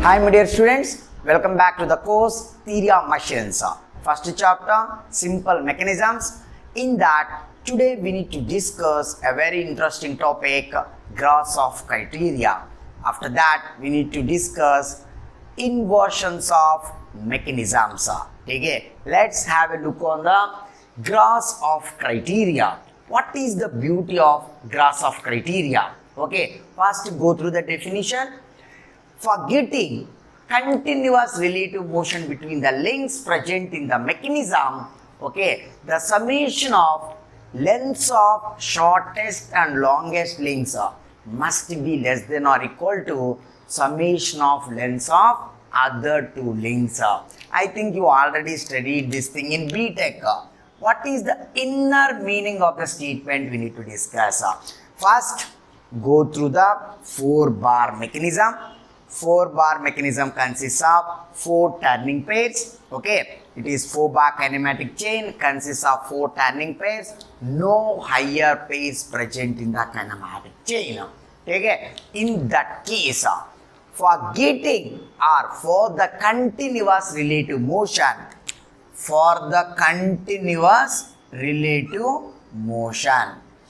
Hi my dear students, welcome back to the course Theory of Machines. First chapter, Simple Mechanisms. In that, today we need to discuss a very interesting topic, Grashof criteria. After that, we need to discuss inversions of mechanisms. Okay, let's have a look on the Grashof criteria. What is the beauty of Grashof criteria? Okay, first go through the definition. For getting continuous relative motion between the links present in the mechanism, okay, the summation of lengths of shortest and longest links must be less than or equal to summation of lengths of other two links. I think you already studied this thing in BTech. What is the inner meaning of the statement we need to discuss? First, go through the 4-bar mechanism. 4-bar mechanism consists of 4 turning pairs. Okay, it is 4-bar kinematic chain, consists of 4 turning pairs. No higher pairs present in the kinematic chain. Okay, in that case, for getting or for the continuous relative motion,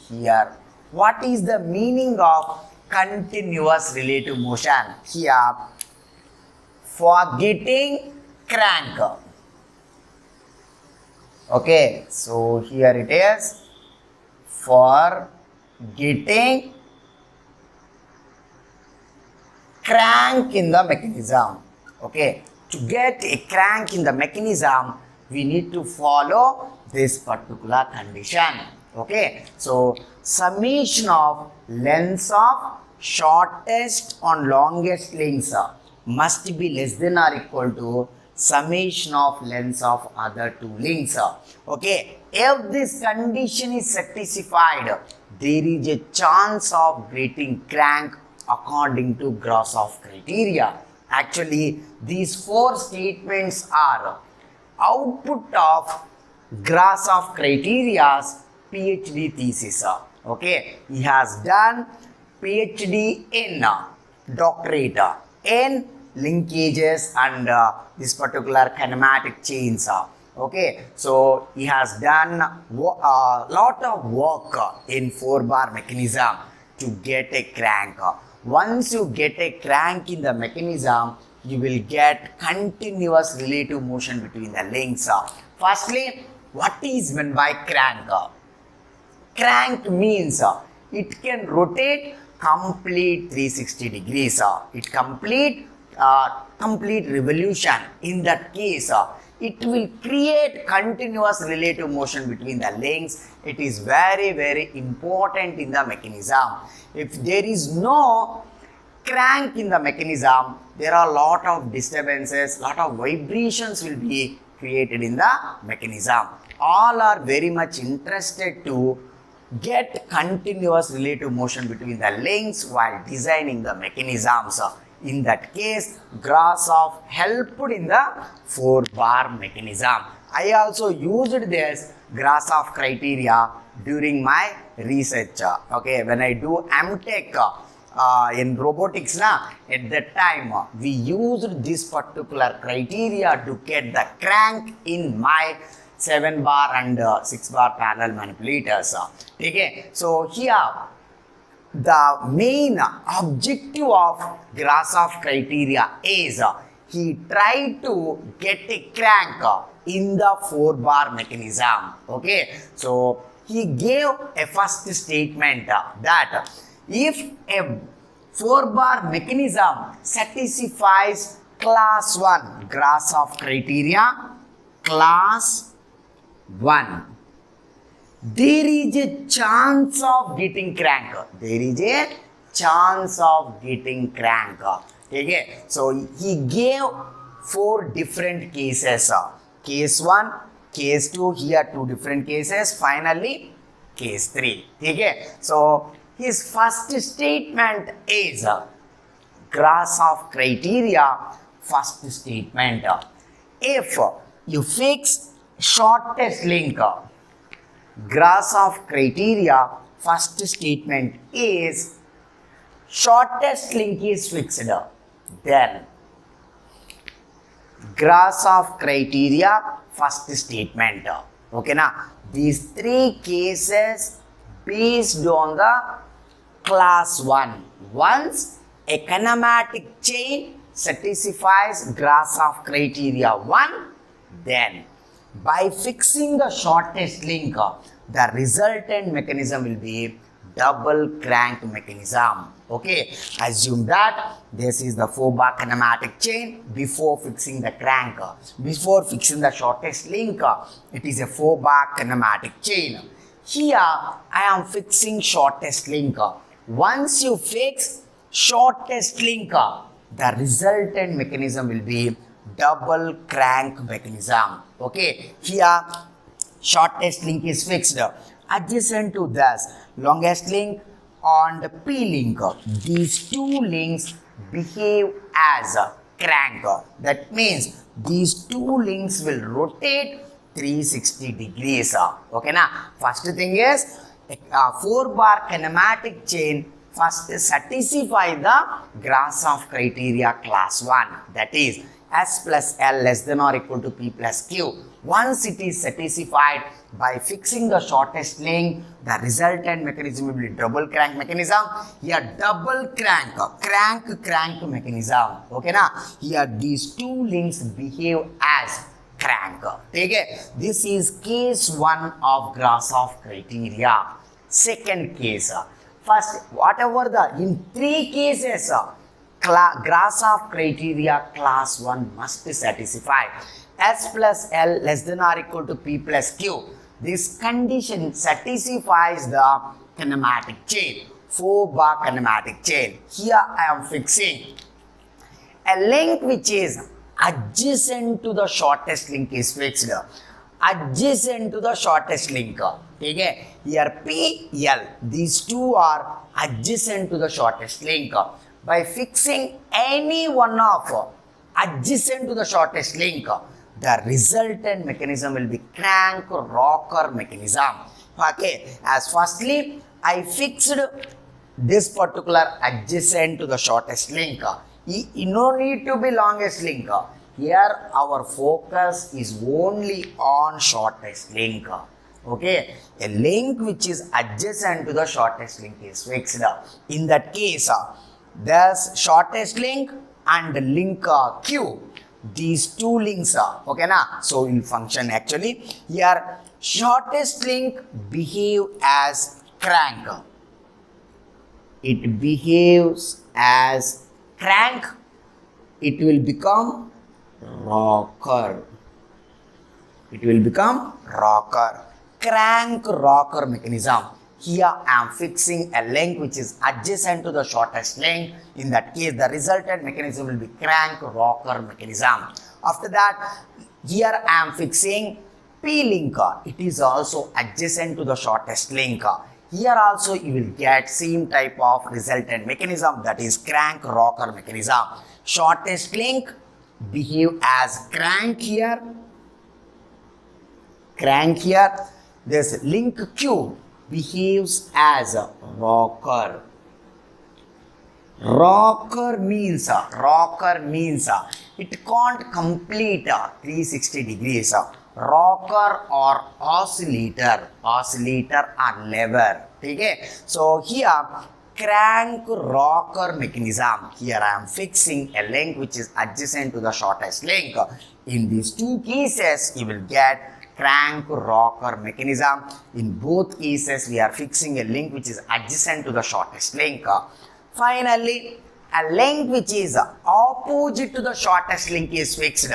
here, what is the meaning of continuous relative motion? Here, for getting crank. Okay, so here it is, for getting crank in the mechanism. Okay, to get a crank in the mechanism, we need to follow this particular condition. Okay, so summation of lengths of shortest and longest links must be less than or equal to summation of lengths of other two links. Okay, if this condition is satisfied, there is a chance of getting crank according to Grashof criteria. Actually, these 4 statements are output of Grashof criteria's PhD thesis. Okay, he has done PhD in doctorate in linkages and this particular kinematic chains. Okay, so he has done a lot of work in 4-bar mechanism to get a crank. Once you get a crank in the mechanism, you will get continuous relative motion between the links. Firstly, what is meant by crank? Crank means it can rotate complete 360 degrees. It complete revolution. In that case, it will create continuous relative motion between the links. It is very important in the mechanism. If there is no crank in the mechanism, there are a lot of disturbances, lot of vibrations will be created in the mechanism. All are very much interested to get continuous relative motion between the links while designing the mechanisms. In that case, Grashof helped in the 4-bar mechanism. I also used this Grashof criteria during my research. Okay, when I do MTech in robotics, at that time we used this particular criteria to get the crank in my 7-bar and 6-bar parallel manipulators. Okay, so here the main objective of Grashof criteria is he tried to get a crank in the 4-bar mechanism. Okay, so he gave a first statement that if a 4-bar mechanism satisfies class 1 Grashof criteria, class 1, there is a chance of getting crank. Okay, so he gave 4 different cases. Case 1, case 2, here 2 different cases, finally case 3. Okay, so his first statement is Grashof criteria. First statement, if you fix shortest link, Grashof criteria first statement is shortest link is fixed, then Grashof criteria, first statement. Okay, now these three cases based on the class 1. Once a kinematic chain satisfies Grashof criteria 1, then by fixing the shortest link, the resultant mechanism will be double crank mechanism. Okay, assume that this is the 4-bar kinematic chain. Before fixing the crank, before fixing the shortest link, it is a 4-bar kinematic chain. Here I am fixing shortest link. Once you fix shortest link, the resultant mechanism will be double crank mechanism. Okay, here shortest link is fixed. Adjacent to this, longest link and P link, these two links behave as a crank. That means these two links will rotate 360 degrees. Okay, now first thing is a 4-bar kinematic chain first satisfy the Grashof criteria class 1, that is S plus L less than or equal to P plus Q. Once it is satisfied, by fixing the shortest link, the resultant mechanism will be double crank mechanism. Here double crank mechanism. Okay, now here these two links behave as crank. Okay, this is case 1 of Grashof criteria. Second case, first whatever the in 3 cases, Grashof criteria class 1 must satisfy. S plus L less than or equal to P plus Q. This condition satisfies the kinematic chain, 4-bar kinematic chain. Here I am fixing a link which is adjacent to the shortest link is fixed. Adjacent to the shortest link. Okay? Here P, L, these two are adjacent to the shortest link. By fixing any one of adjacent to the shortest link, the resultant mechanism will be crank rocker mechanism. Okay, as firstly I fixed this particular adjacent to the shortest link. No need to be longest link. Here our focus is only on shortest link. Okay, a link which is adjacent to the shortest link is fixed. In that case, there's shortest link and the link Q. These two links are okay na, so will function actually. Here shortest link behave as crank. It behaves as crank. It will become rocker. It will become rocker. Crank rocker mechanism. Here I am fixing a link which is adjacent to the shortest link. In that case, the resultant mechanism will be crank rocker mechanism. After that, here I am fixing P link. It is also adjacent to the shortest link. Here also you will get same type of resultant mechanism, that is crank rocker mechanism. Shortest link behave as crank here. Crank here. This link Q behaves as a rocker. Rocker means it can't complete 360 degrees. Rocker or oscillator or lever. Okay? So here crank rocker mechanism. Here I am fixing a link which is adjacent to the shortest link. In these two cases you will get crank rocker mechanism. In both cases we are fixing a link which is adjacent to the shortest link. Finally, a link which is opposite to the shortest link is fixed.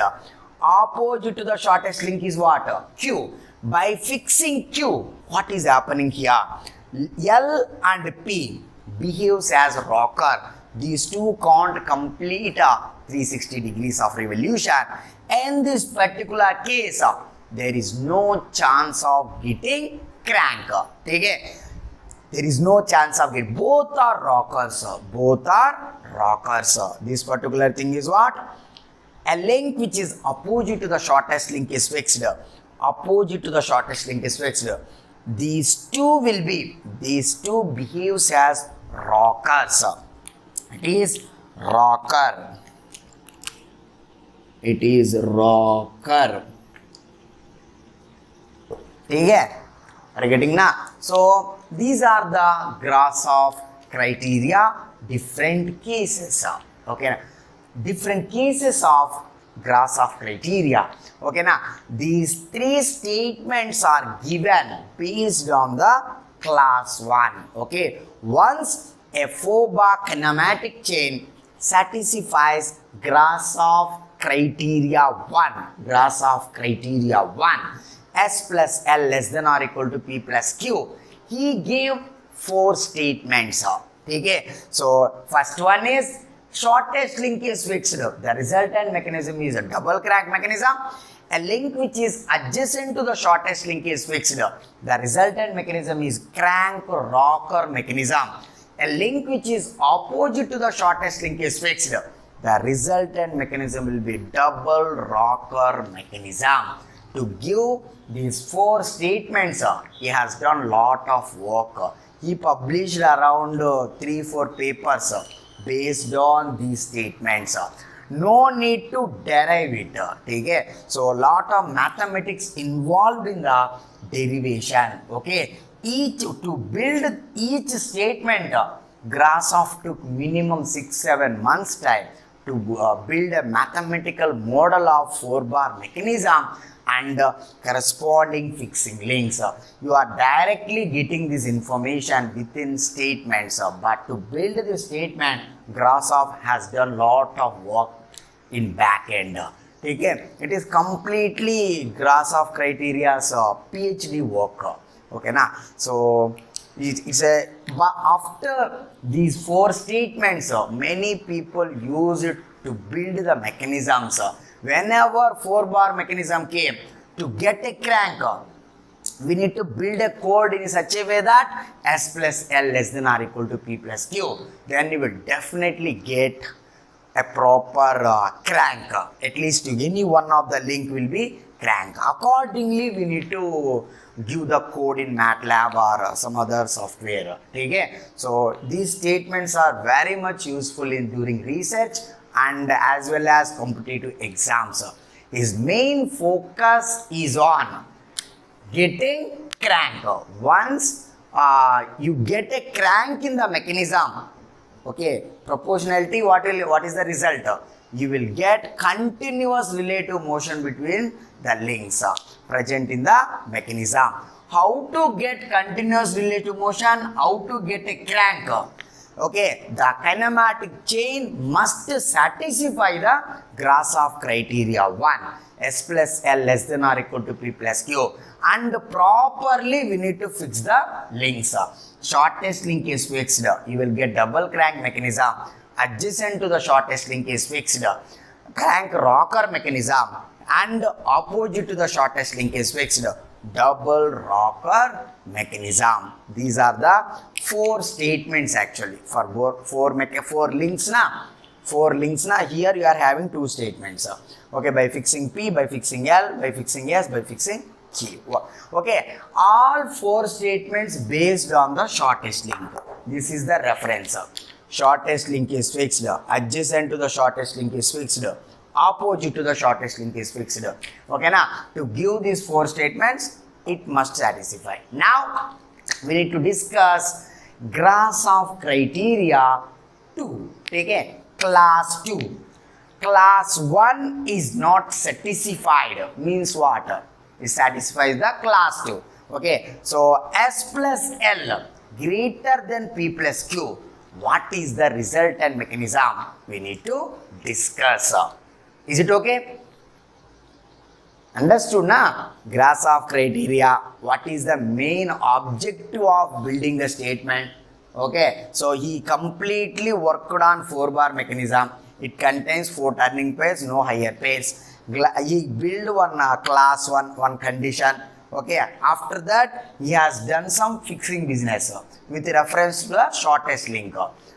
Opposite to the shortest link is what? Q. By fixing Q, what is happening here? L and P behaves as rocker. These two can't complete 360 degrees of revolution. In this particular case, there is no chance of getting crank. Okay? There is no chance of getting. Both are rockers. Both are rockers. This particular thing is what? A link which is opposite to the shortest link is fixed. Opposite to the shortest link is fixed. These two behaves as rockers. It is rocker. It is rocker. Okay? Are you getting now? So these are the Grashof criteria, different cases. Okay, different cases of Grashof criteria. Okay, now these three statements are given based on the class 1. Okay, once a 4-bar kinematic chain satisfies Grashof criteria 1, Grashof criteria 1, S plus L less than or equal to P plus Q. He gave 4 statements. Okay. So first one is shortest link is fixed. The resultant mechanism is a double crank mechanism. A link which is adjacent to the shortest link is fixed. The resultant mechanism is crank rocker mechanism. A link which is opposite to the shortest link is fixed. The resultant mechanism will be double rocker mechanism. To give these 4 statements, he has done lot of work. He published around 3-4 papers based on these statements. No need to derive it. Okay? So, lot of mathematics involved in the derivation. Okay? To build each statement, Grashof took minimum 6-7 months time to build a mathematical model of 4-bar mechanism and corresponding fixing links. You are directly getting this information within statements, but to build this statement, Grashof has done lot of work in back end. Okay? It is completely Grashof criteria's PhD work. Okay, na? So it's a, but after these 4 statements, many people use it to build the mechanisms. Whenever 4-bar mechanism came, to get a crank, we need to build a code in such a way that S plus L less than or equal to P plus Q. Then you will definitely get a proper crank. At least any one of the link will be crank. Accordingly, we need to give the code in MATLAB or some other software. Okay? So these statements are very much useful in during research and as well as competitive exams. His main focus is on getting crank. Once you get a crank in the mechanism, okay, proportionality, what is the result? You will get continuous relative motion between the links present in the mechanism. How to get continuous relative motion? How to get a crank? Okay, the kinematic chain must satisfy the Grashof criteria 1, S plus L less than or equal to P plus Q, and properly we need to fix the links. Shortest link is fixed, you will get double crank mechanism. Adjacent to the shortest link is fixed, crank rocker mechanism, and opposite to the shortest link is fixed, double rocker mechanism. These are the 4 statements actually for 4 links na. 4 links na, here you are having 2 statements. Okay, by fixing P, by fixing L, by fixing S, by fixing Q. Okay, all 4 statements based on the shortest link. This is the reference. Shortest link is fixed, adjacent to the shortest link is fixed, opposite to the shortest link is fixed. Okay, now to give these 4 statements, it must satisfy. Now we need to discuss Grashof criteria 2. Okay, class 2. Class 1 is not satisfied, means what? It satisfies the class 2. Okay, so S plus L greater than P plus Q. What is the resultant mechanism? We need to discuss. Is it okay? Understood na? Grashof criteria. What is the main objective of building the statement? Okay, so he completely worked on 4-bar mechanism. It contains 4 turning pairs, no higher pairs. He built one class 1 condition. Okay, after that he has done some fixing business with reference to the shortest link.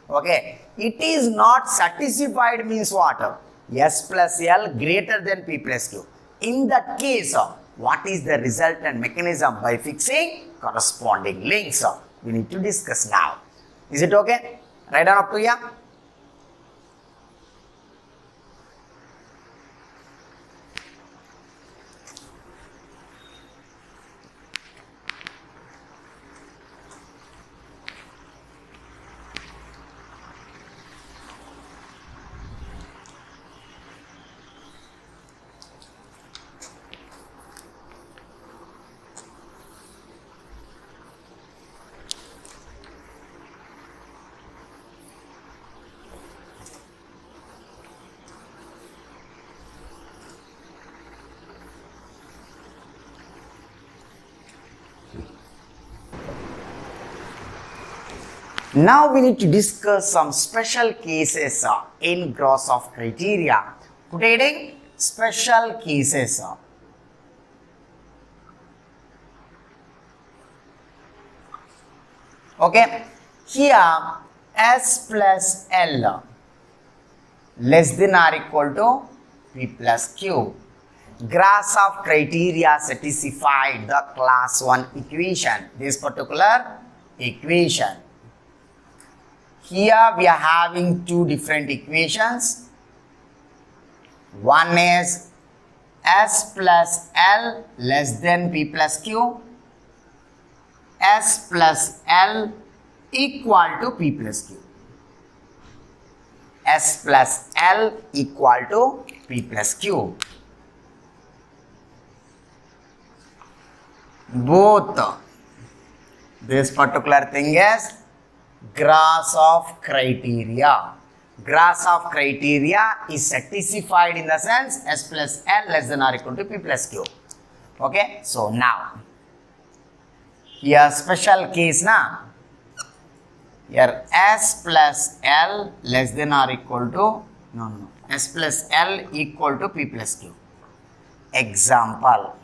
Okay, it is not satisfied means what? S plus L greater than P plus Q. In that case, what is the resultant mechanism by fixing corresponding links? We need to discuss now. Is it okay? Right on up to here. Now we need to discuss some special cases in Grashof criteria. Put heading special cases. Okay, here S plus L less than or equal to P plus Q. Grashof criteria satisfied the class 1 equation, this particular equation. Here we are having two different equations. One is S plus L less than P plus Q. S plus L equal to P plus Q. S plus L equal to P plus Q. Both this particular thing is Grashof criteria. Grashof criteria is satisfied in the sense S plus L less than or equal to P plus Q. Okay, so now here special case na. Here S plus L less than or equal to S plus L equal to P plus Q. Example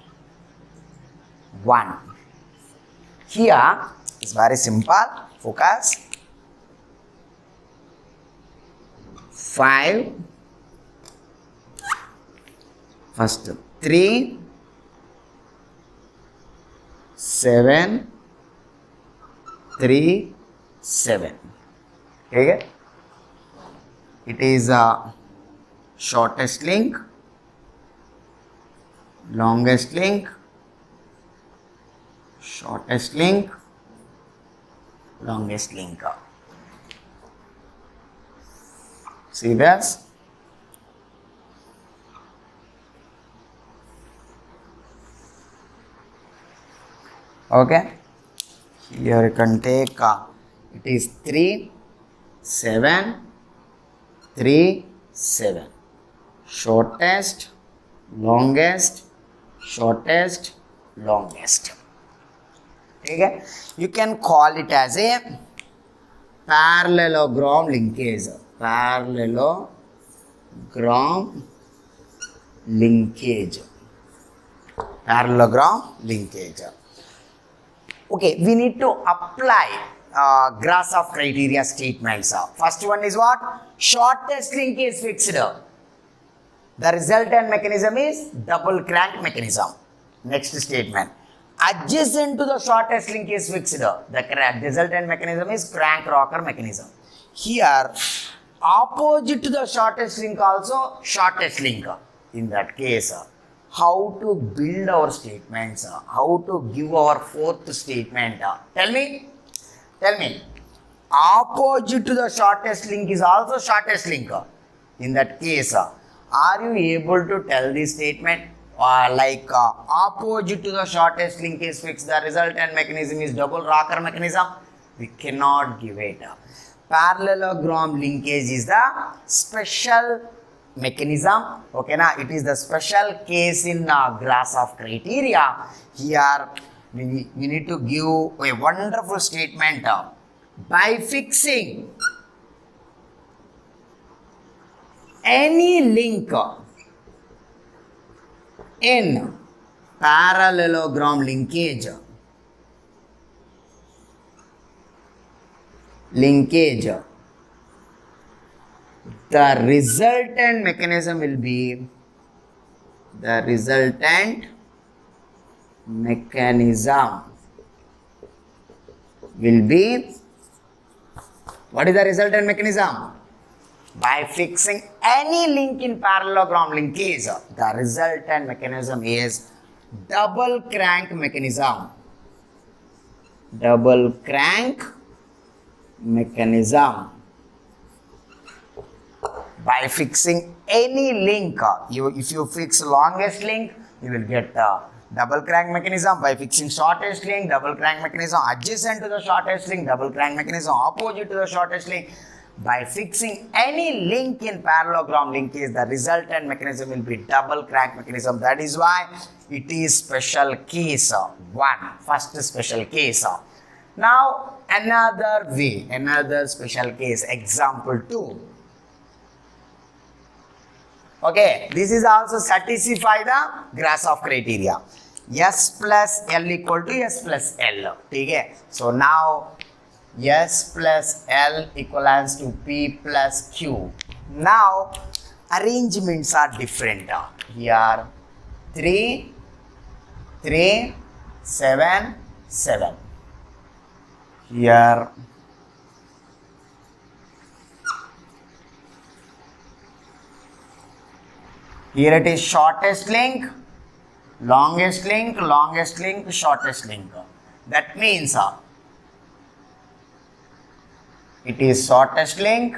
1. Here is very simple. Focus. 5 first 3 7 3 7. Okay, it is a shortest link, longest link, shortest link, longest link. See this? Okay, here you can take it is 3 7 3 7, shortest, longest, shortest, longest. Okay, you can call it as a parallelogram linkage. Parallelogram linkage. Parallelogram linkage. Okay, we need to apply Grashof criteria statements. First one is what? Shortest link is fixed. The resultant mechanism is double crank mechanism. Next statement. Adjacent to the shortest link is fixed. The resultant mechanism is crank rocker mechanism. Here, opposite to the shortest link also shortest link. In that case, how to build our statements, how to give our fourth statement. Tell me. Opposite to the shortest link is also shortest link. In that case, are you able to tell this statement? Opposite to the shortest link is fixed, the resultant mechanism is double rocker mechanism. We cannot give it. Parallelogram linkage is the special mechanism. Okay, now it is the special case in Grashof criteria. Here we need to give a wonderful statement. By fixing any link in parallelogram linkage, the resultant mechanism will be what is the resultant mechanism? By fixing any link in parallelogram linkage, the resultant mechanism is double crank mechanism. Double crank mechanism. By fixing any link, if you fix longest link, you will get double crank mechanism. By fixing shortest link, double crank mechanism. Adjacent to the shortest link, double crank mechanism. Opposite to the shortest link. By fixing any link in parallelogram linkage, the resultant mechanism will be double crank mechanism. That is why it is special case 1. First special case. Now another way, another special case, example 2. Okay, this is also satisfy the Grashof criteria. S plus L equal to S plus L. Okay, so now S plus L equals to P plus Q. Now arrangements are different. Here 3, 3, 7, 7. Here it is shortest link, longest link, longest link, shortest link. That means it is shortest link,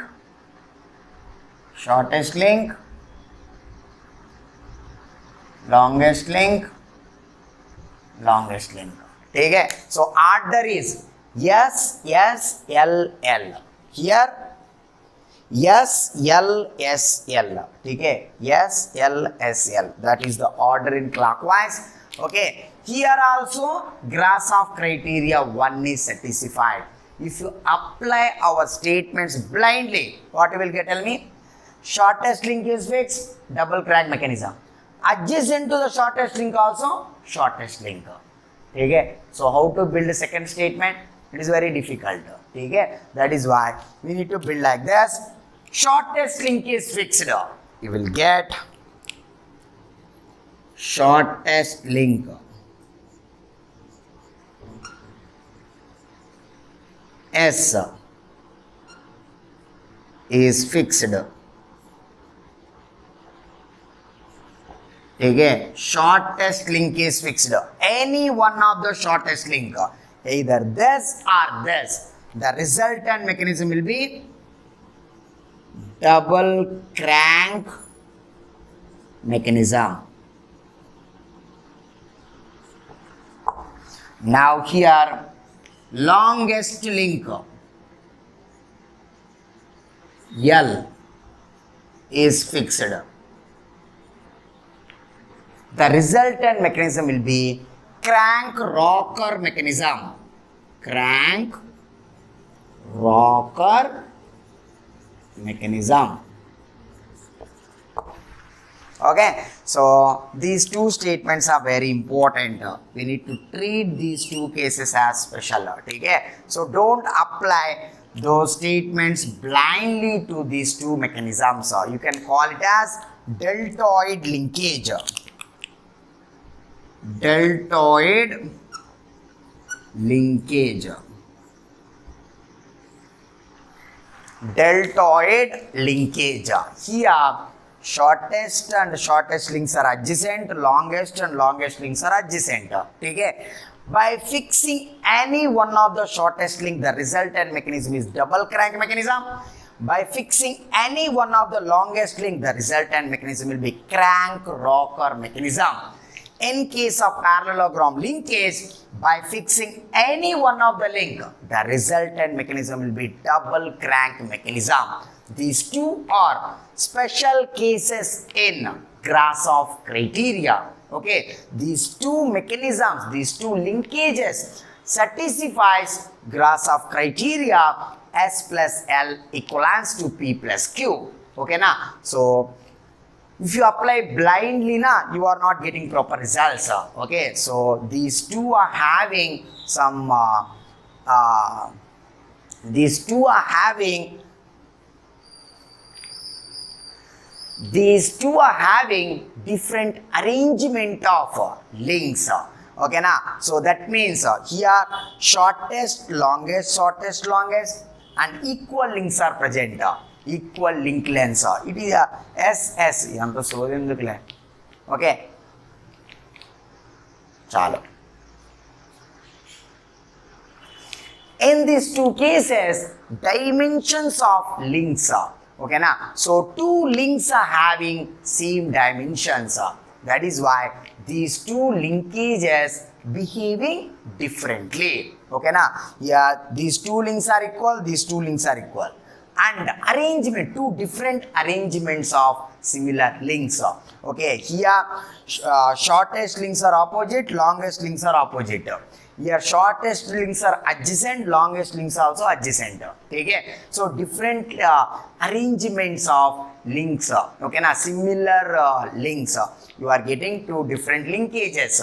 shortest link, longest link, longest link. ठीक है, so order is S S L L. Here S L S L. ठीक है, S L S L. That is the order in clockwise. Okay, here also Grashof criteria 1 is satisfied. If you apply our statements blindly, what you will get? Tell me. Shortest link is fixed, double crank mechanism. Adjacent to the shortest link also shortest link. ठीक है, so how to build a second statement? It is very difficult. ठीक है, that is why we need to build like this. Shortest link is fixed. You will get shortest link S is fixed. ठीक है, shortest link is fixed. Any one of the shortest link, either this or this, the resultant mechanism will be double crank mechanism. Now here longest link L is fixed. The resultant mechanism will be crank rocker mechanism. Crank rocker mechanism. Okay, so these two statements are very important. We need to treat these two cases as special. Okay, so don't apply those statements blindly to these two mechanisms. You can call it as deltoid linkage. Deltoid linkage. Deltoid linkage. Here shortest and shortest links are adjacent, longest and longest links are adjacent. Okay, by fixing any one of the shortest link, the resultant mechanism is double crank mechanism. By fixing any one of the longest link, the resultant mechanism will be crank rocker mechanism. In case of parallelogram linkage, by fixing any one of the link, the resultant mechanism will be double crank mechanism. These two are special cases in Grashof criteria. Okay, these two mechanisms, these two linkages satisfies Grashof criteria S plus L equals to P plus Q. Okay, na? So if you apply blindly, you are not getting proper results. Okay, so these two are having some different arrangement of links. Okay, na? So that means here shortest, longest, shortest, longest and equal links are present. Equal link lengths. It is a SS. Okay. Chalo. In these two cases, dimensions of links. Okay, na? So two links are having same dimensions. That is why these two linkages behaving differently. Okay, na? Yeah, these two links are equal. These two links are equal. And arrangement, two different arrangements of similar links. Okay, here shortest links are opposite, longest links are opposite. Here shortest links are adjacent, longest links are also adjacent. Okay, so different arrangements of links. Okay, na similar links. You are getting two different linkages.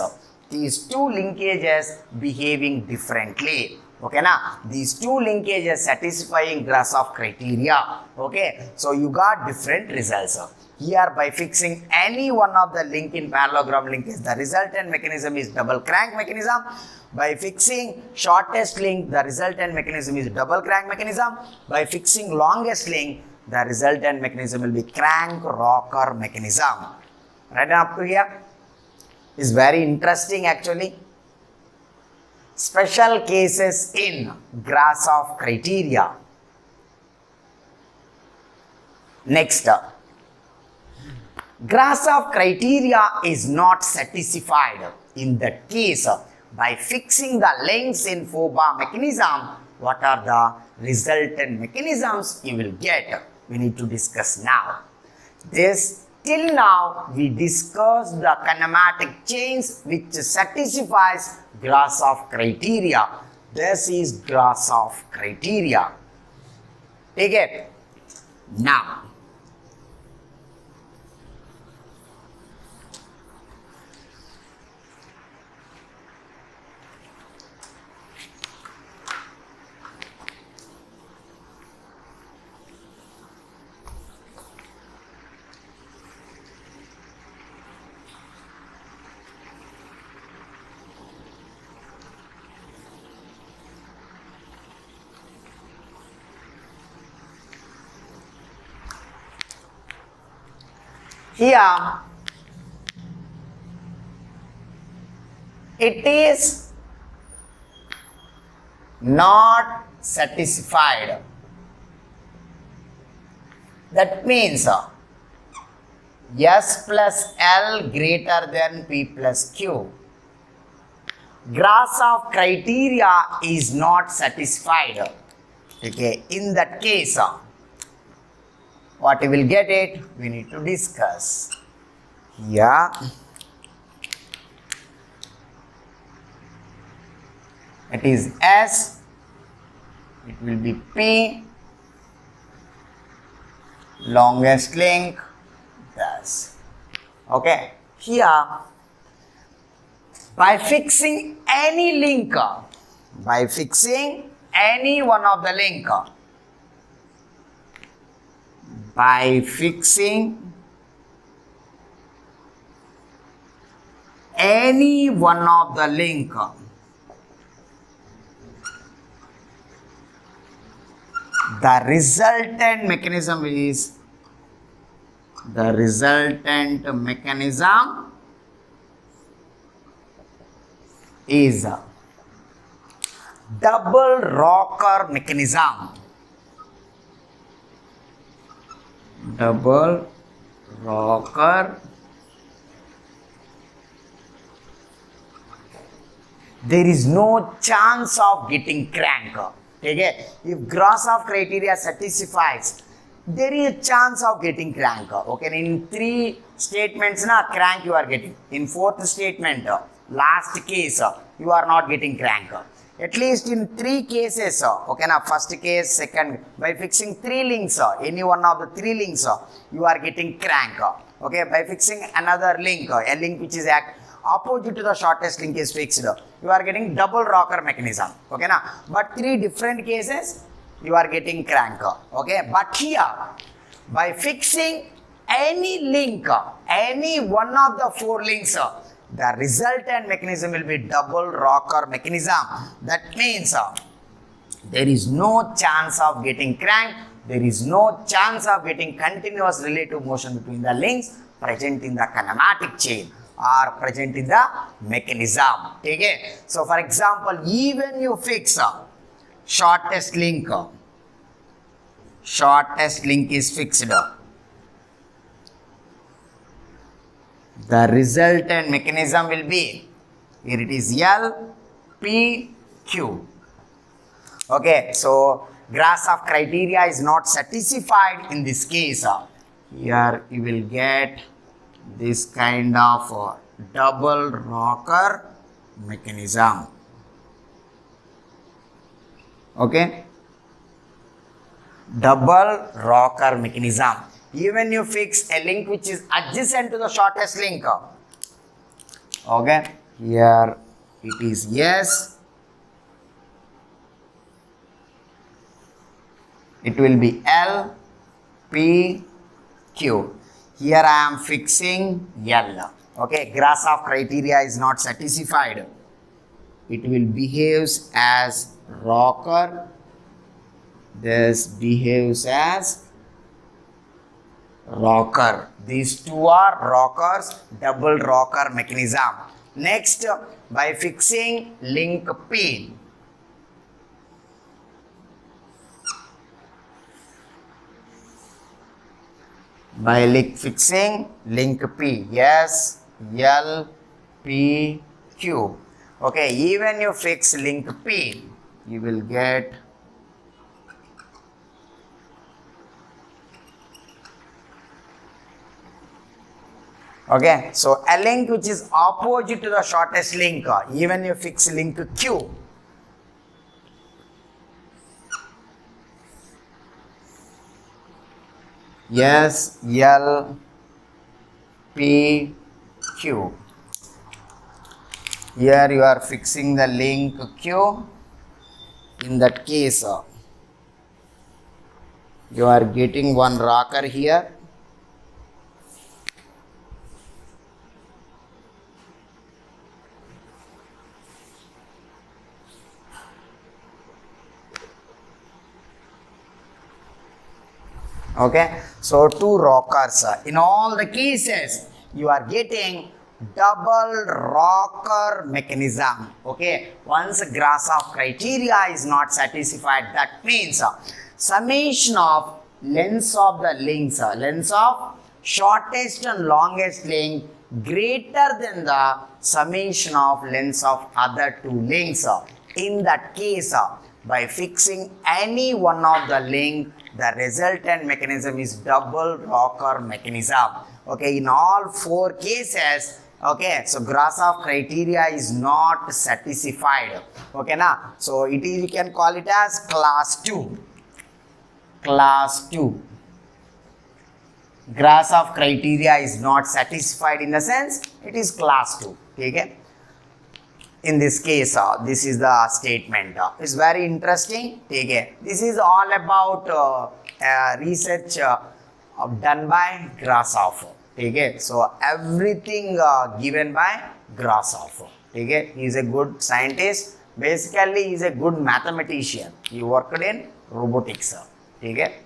These two linkages behaving differently. Okay, na these two linkages satisfying Grashof criteria. Okay, so you got different results. Here by fixing any one of the link in parallelogram linkage, the resultant mechanism is double crank mechanism. By fixing shortest link, the resultant mechanism is double crank mechanism. By fixing longest link, the resultant mechanism will be crank rocker mechanism. Right up to here is very interesting actually. Special cases in Grashof criteria. Next, Grashof criteria is not satisfied in that case. By fixing the lengths in Fobot mechanism, what are the resultant mechanisms you will get? We need to discuss now. Till now we discussed the kinematic chains which satisfies Grashof criteria. This is Grashof criteria. Take it. Now, here it is not satisfied. That means S plus L greater than P plus Q. Grashof criteria is not satisfied. Okay, in that case, what we will get it, we need to discuss. Here, it is S, it will be P, longest link, thus. Okay, here, by fixing any link, by fixing any one of the link, by fixing any one of the link, the resultant mechanism is double rocker mechanism. Double rocker. There is no chance of getting crank. Okay? If Grashof criteria satisfies, there is a chance of getting crank. Okay? In 3 statements, crank you are getting. In 4th statement, last case, you are not getting crank. At least in 3 cases, okay, now first case, second, by fixing 3 links, any one of the 3 links, you are getting crank. Okay, by fixing another link, a link which is opposite to the shortest link is fixed, you are getting double rocker mechanism. Okay, now, but 3 different cases, you are getting crank. Okay, but here, by fixing any link, any one of the 4 links, the resultant mechanism will be double rocker mechanism. That means there is no chance of getting crank. There is no chance of getting continuous relative motion between the links present in the kinematic chain or present in the mechanism. Okay? So, for example, even you fix shortest link is fixed. The resultant mechanism will be, here it is L, P, Q. Okay, so Grashof criteria is not satisfied in this case. Here you will get this kind of double rocker mechanism. Okay, double rocker mechanism. Even you fix a link which is adjacent to the shortest link. Okay, here it is yes. It will be L, P, Q. Here I am fixing L. Okay, Grashof criteria is not satisfied. It will behaves as rocker. This behaves as rocker. These two are rockers, double rocker mechanism. Next, by fixing link P. By fixing link P, yes, L, P, Q. Okay, even you fix link P, you will get okay. So a link which is opposite to the shortest link, even you fix link Q. Yes, L, P, Q. Here you are fixing the link Q. In that case, you are getting one rocker here. Okay, so two rockers. In all the cases, you are getting double rocker mechanism. Okay, once Grashof criteria is not satisfied, that means summation of lengths of the links, lengths of shortest and longest link greater than the summation of lengths of other two links. In that case, by fixing any one of the link, the resultant mechanism is double rocker mechanism. Okay, in all four cases, okay, so Grashof criteria is not satisfied. Okay, na? So it is, you can call it as class 2. Class 2. Grashof criteria is not satisfied in the sense it is class 2. Okay. In this case, this is the statement. It's very interesting. Okay. This is all about research done by Grashof. Okay. So everything given by Grashof. Okay. He is a good scientist. Basically, he is a good mathematician. He worked in robotics. Okay.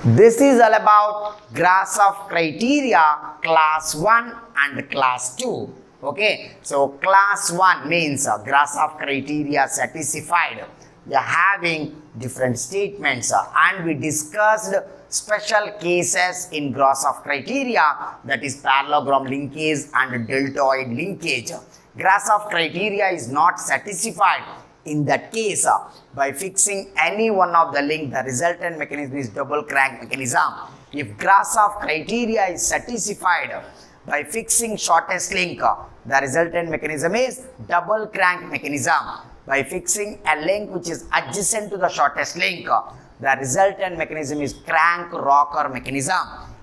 This is all about Grashof criteria class 1 and class 2. Okay, so class 1 means Grashof criteria satisfied. We are having different statements and we discussed special cases in Grashof criteria, that is parallelogram linkage and deltoid linkage. Grashof criteria is not satisfied. In that case, by fixing any one of the link, the resultant mechanism is double crank mechanism. If Grashof criteria is satisfied, by fixing shortest link, the resultant mechanism is double crank mechanism. By fixing a link which is adjacent to the shortest link, the resultant mechanism is crank rocker mechanism.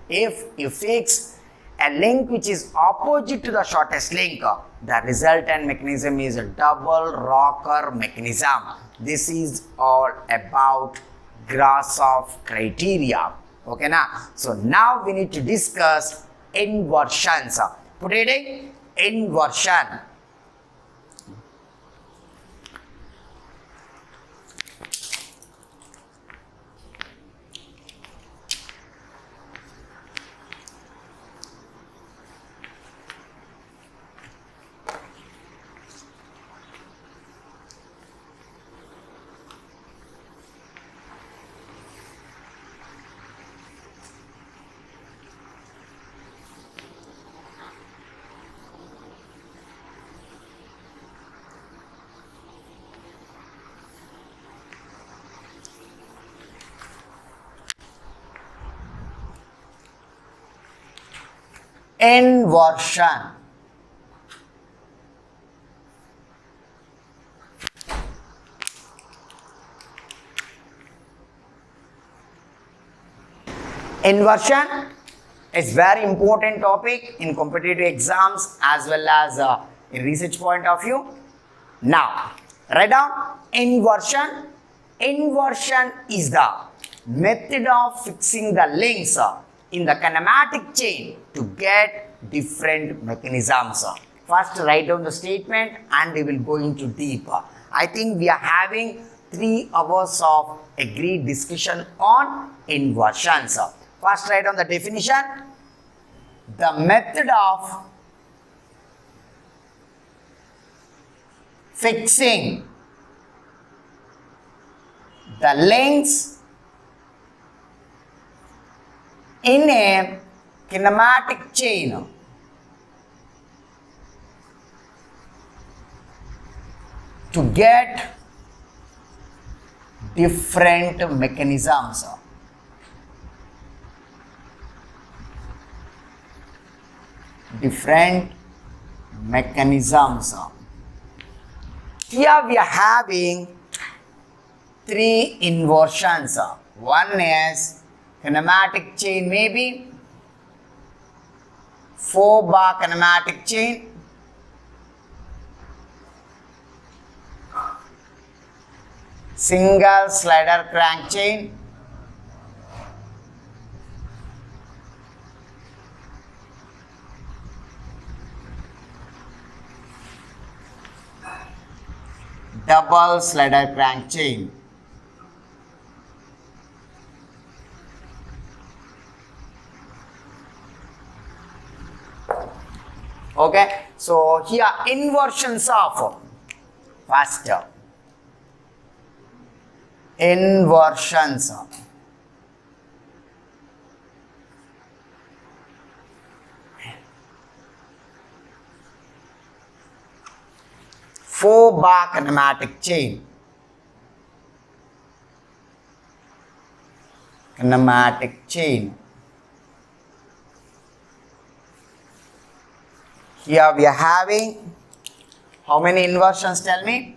If you fix a link which is opposite to the shortest link, the resultant mechanism is a double rocker mechanism. This is all about Grashof criteria. Okay, now, so now we need to discuss inversions. Put it in inversion. Inversion. Inversion is very important topic in competitive exams as well as in research point of view. Now, write down inversion. Inversion is the method of fixing the links in the kinematic chain to get different mechanisms. First, write down the statement and we will go into deep. I think we are having 3 hours of agreed discussion on inversions. First, write down the definition. The method of fixing the links in a kinematic chain to get different mechanisms. Different mechanisms. Here we are having 3 inversions. One is kinematic chain, maybe 4-bar kinematic chain, single slider crank chain, double slider crank chain. Okay, so here inversions of first inversions. Four-bar kinematic chain. Kinematic chain. Here we are having how many inversions? Tell me.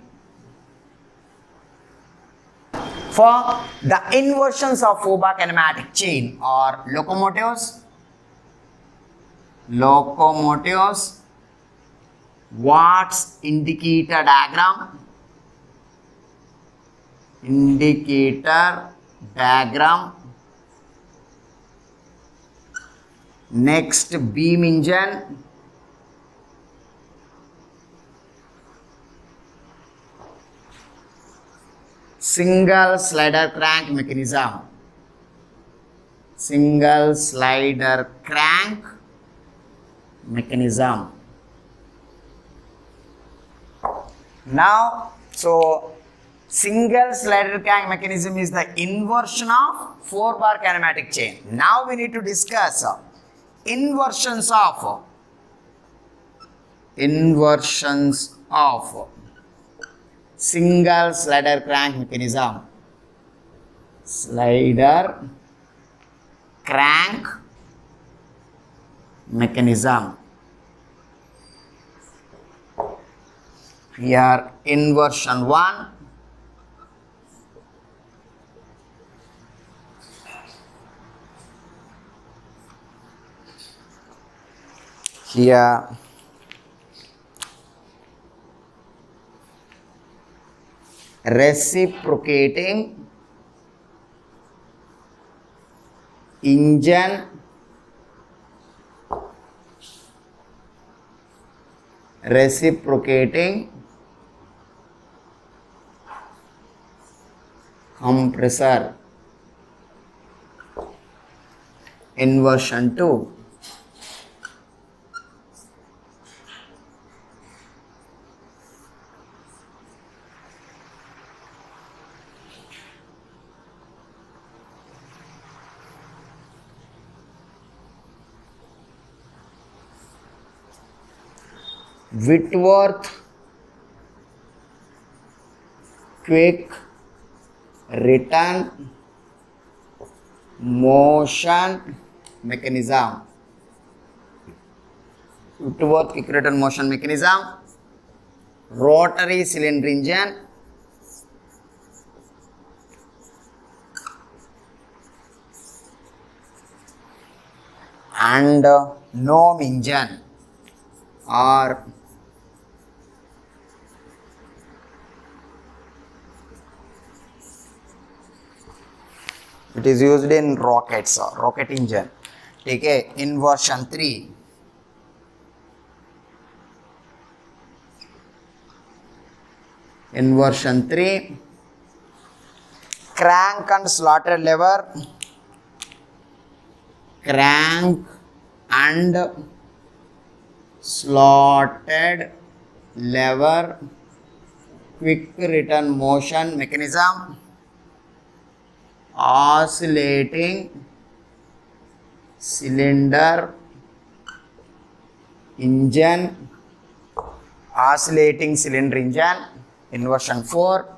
For the inversions of 4-bar kinematic chain or locomotives, Watt's indicator diagram, next beam engine, single slider crank mechanism, Now, so single slider crank mechanism is the inversion of 4-bar kinematic chain. Now we need to discuss inversions of single slider crank mechanism. Here inversion 1, here reciprocating engine, compressor. Inversion 2, Whitworth quick return motion mechanism. Whitworth quick return motion mechanism, rotary cylinder engine, and Gnome engine, or it is used in rockets, rocket engine. ठीक है, in version 3. In version 3, crank and slotted lever, crank and slotted lever quick return motion mechanism, oscillating cylinder engine, oscillating cylinder engine in version 4.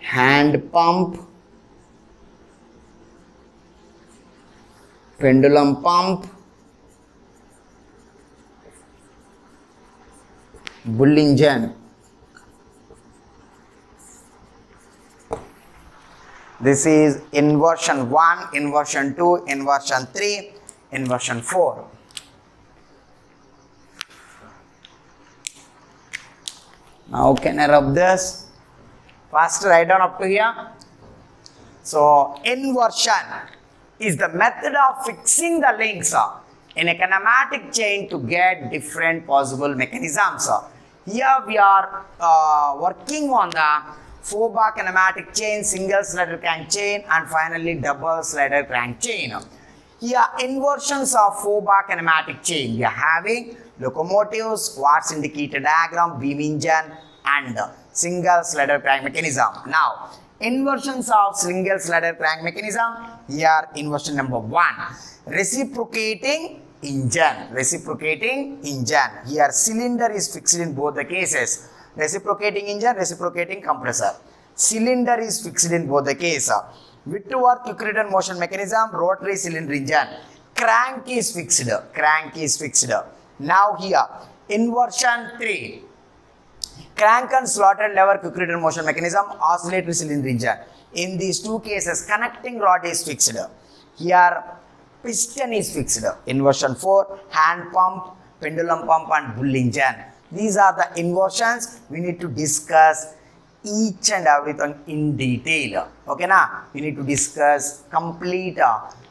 Hand pump, pendulum pump, bull engine. This is inversion 1, inversion 2, inversion 3, inversion 4. Now can I rub this? First write down up to here. So inversion is the method of fixing the links in a kinematic chain to get different possible mechanisms. Here we are working on the 4-bar kinematic chain, single slider crank chain, and finally double slider crank chain. Here inversions of 4-bar kinematic chain. We are having locomotives, Watt's indicator diagram, beam engine, and single slider crank mechanism. Now inversions of single slider crank mechanism. Here inversion number 1, reciprocating engine. Reciprocating engine. Here cylinder is fixed in both the cases. Reciprocating engine, reciprocating compressor. Cylinder is fixed in both the cases. Whitworth quick return motion mechanism, rotary cylinder engine. Crank is fixed. Crank is fixed. Now here inversion 3, crank and slotted lever quick return motion mechanism, oscillatory cylinder engine. In these two cases, connecting rod is fixed. Here piston is fixed. Inversion 4, hand pump, pendulum pump, and bull engine. These are the inversions. We need to discuss each and everything in detail. Okay, na? We need to discuss complete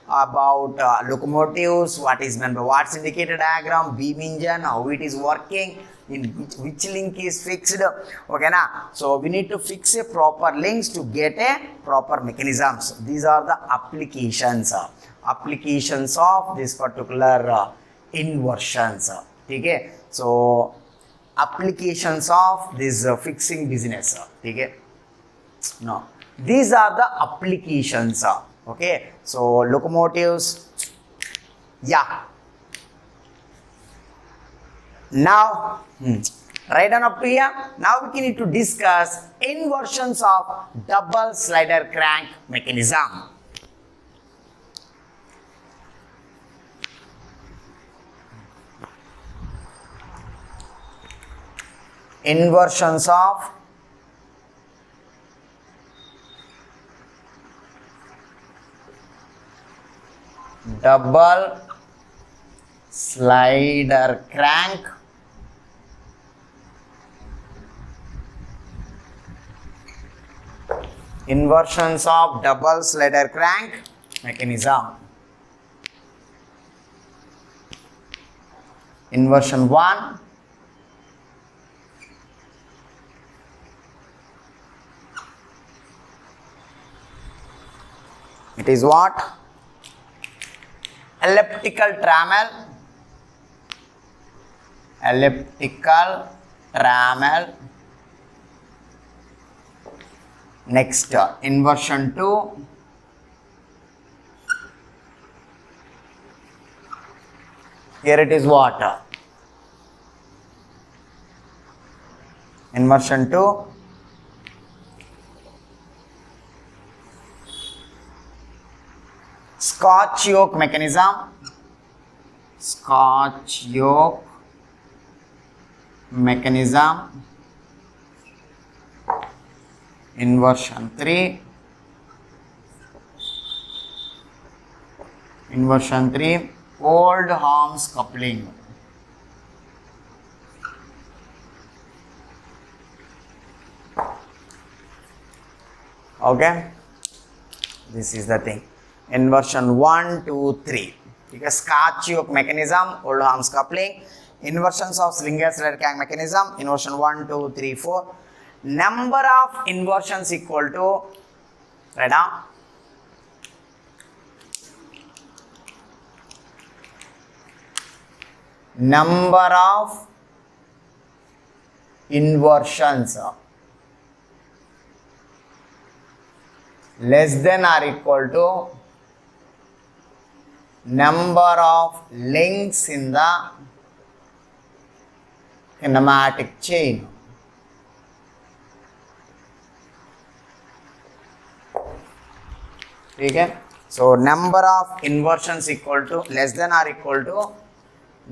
about locomotives, what is meant by Watt's indicator diagram, beam engine, how it is working, in which link is fixed. Okay, na? So we need to fix a proper links to get a proper mechanisms. These are the applications of this particular inversions. Okay, so applications of this fixing business. Okay, no, these are the applications. Okay, so locomotives, yeah. Now right on up to here. Now we need to discuss inversions of double slider crank mechanism. Inversions of double slider crank inversions of double slider crank mechanism. Inversion 1, it is what? Elliptical trammel. Elliptical trammel. Next, inversion 2, here it is what? Inversion 2, Scotch yoke mechanism. Scotch yoke mechanism. inversion 3, inversion 3, Oldham's coupling. Okay, this is the thing. Inversion 1, 2, 3. Because Scotch-Yoke mechanism, Oldham's coupling, inversions of Slinger-Sledderkang mechanism, inversion 1, 2, 3, 4. Number of inversions equal to, right now, number of inversions less than or equal to number of links in the kinematic chain. Okay, so number of inversions equal to less than or equal to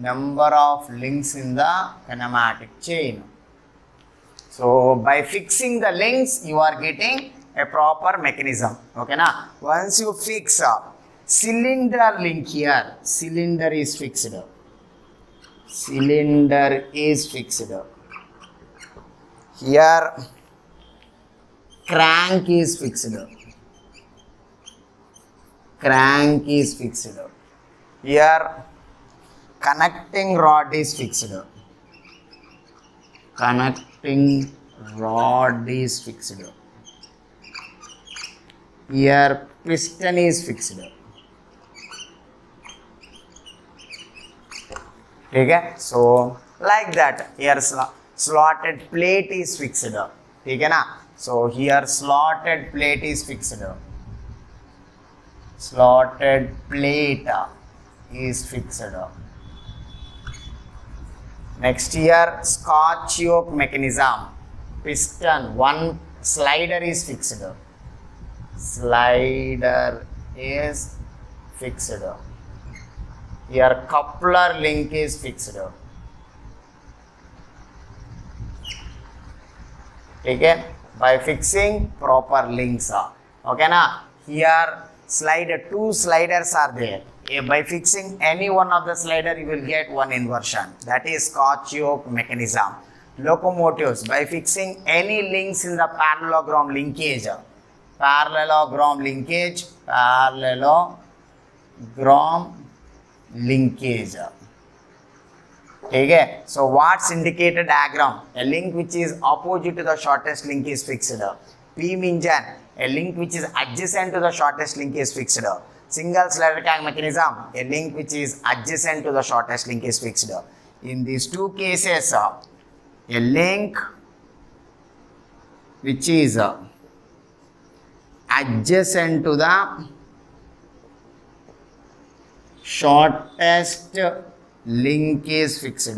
number of links in the kinematic chain. So by fixing the links, you are getting a proper mechanism. Okay, now once you fix cylinder link here, cylinder is fixed. Cylinder is fixed. Here crank is fixed. Crank is fixed. Here connecting rod is fixed. Connecting rod is fixed. Here piston is fixed. Okay, so like that. Here slotted plate is fixed. Okay, na? So here slotted plate is fixed. Slotted plate is fixed. Next here Scotch-Yoke mechanism. Piston, one slider is fixed. Slider is fixed. Here coupler link is fixed. Okay, by fixing proper links. Okay, na? Here two sliders are there. By fixing any one of the slider, you will get one inversion. That is Scotch-Yoke mechanism. Locomotives, by fixing any links in the parallelogram linkage. Parallelogram linkage. Okay, so what's indicated diagram? A link which is opposite to the shortest link is fixed. Beam engine, a link which is adjacent to the shortest link is fixed. Single Sledderkang mechanism, a link which is adjacent to the shortest link is fixed. In these two cases, a link which is adjacent to the shortest link is fixed.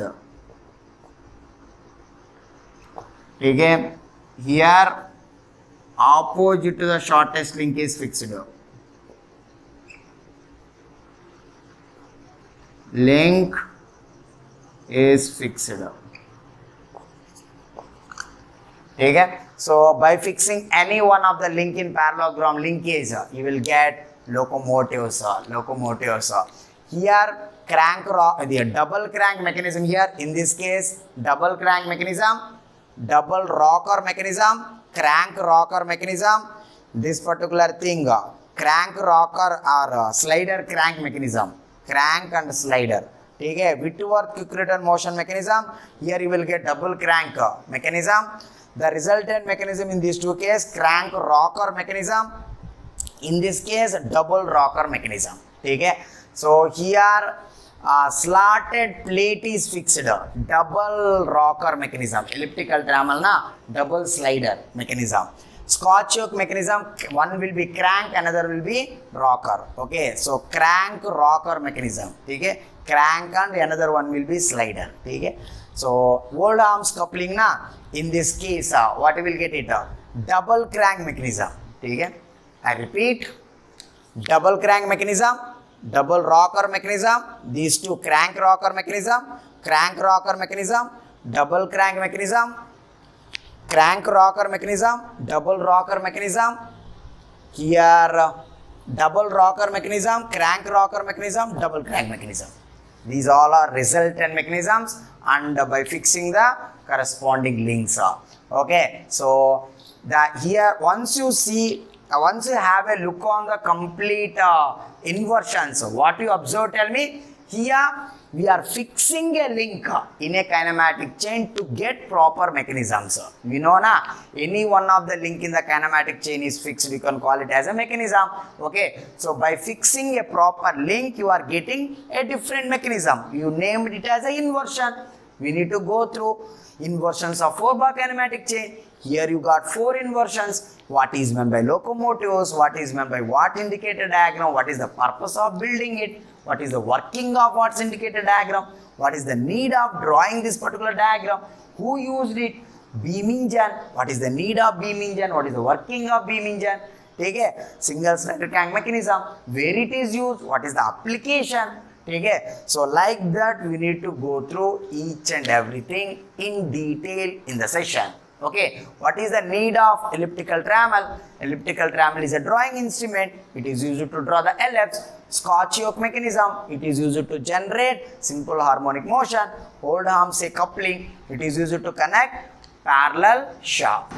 Okay, here opposite to the shortest link is fixed. Link is fixed. Okay, so by fixing any one of the link in parallelogram linkage, you will get locomotives. Here the double crank mechanism here, in this case double crank mechanism, double rocker mechanism, crank rocker mechanism. This particular thing, crank rocker or slider crank mechanism, crank and slider. Okay, Whitworth quick return motion mechanism. Here you will get double crank mechanism. The resultant mechanism in these two cases, crank rocker mechanism. In this case, double rocker mechanism. Okay, so here slotted plate is fixed. Double rocker mechanism. Elliptical trammel na double slider mechanism. Scotch-Yoke mechanism, one will be crank, another will be rocker. Okay, so crank rocker mechanism. Okay, crank and another one will be slider. Okay, so Oldham's coupling na, in this case, what we will get it? Double crank mechanism. Okay, I repeat, double crank mechanism, double rocker mechanism, these two crank rocker mechanism, double crank mechanism, crank rocker mechanism, double rocker mechanism. Here double rocker mechanism, crank rocker mechanism, double crank mechanism. These all are resultant mechanisms, and by fixing the corresponding links. Okay, so that here once you see, once you have a look on the complete inversions, what you observe, tell me. Here we are fixing a link in a kinematic chain to get proper mechanisms. We know na, any one of the link in the kinematic chain is fixed, we can call it as a mechanism. Okay, so by fixing a proper link, you are getting a different mechanism. You named it as an inversion. We need to go through inversions of 4-bar kinematic chain. Here you got 4 inversions. What is meant by locomotives, what is meant by Watt indicator diagram, what is the purpose of building it, what is the working of Watt's indicator diagram, what is the need of drawing this particular diagram, who used it, beam engine, what is the need of beam engine, what is the working of beam engine, okay, single threaded crank mechanism, where it is used, what is the application. Okay, so like that we need to go through each and everything in detail in the session. Okay, what is the need of elliptical trammel? Elliptical trammel is a drawing instrument. It is used to draw the ellipse. Scotch yoke mechanism. It is used to generate simple harmonic motion. Oldham say coupling. It is used to connect parallel shaft.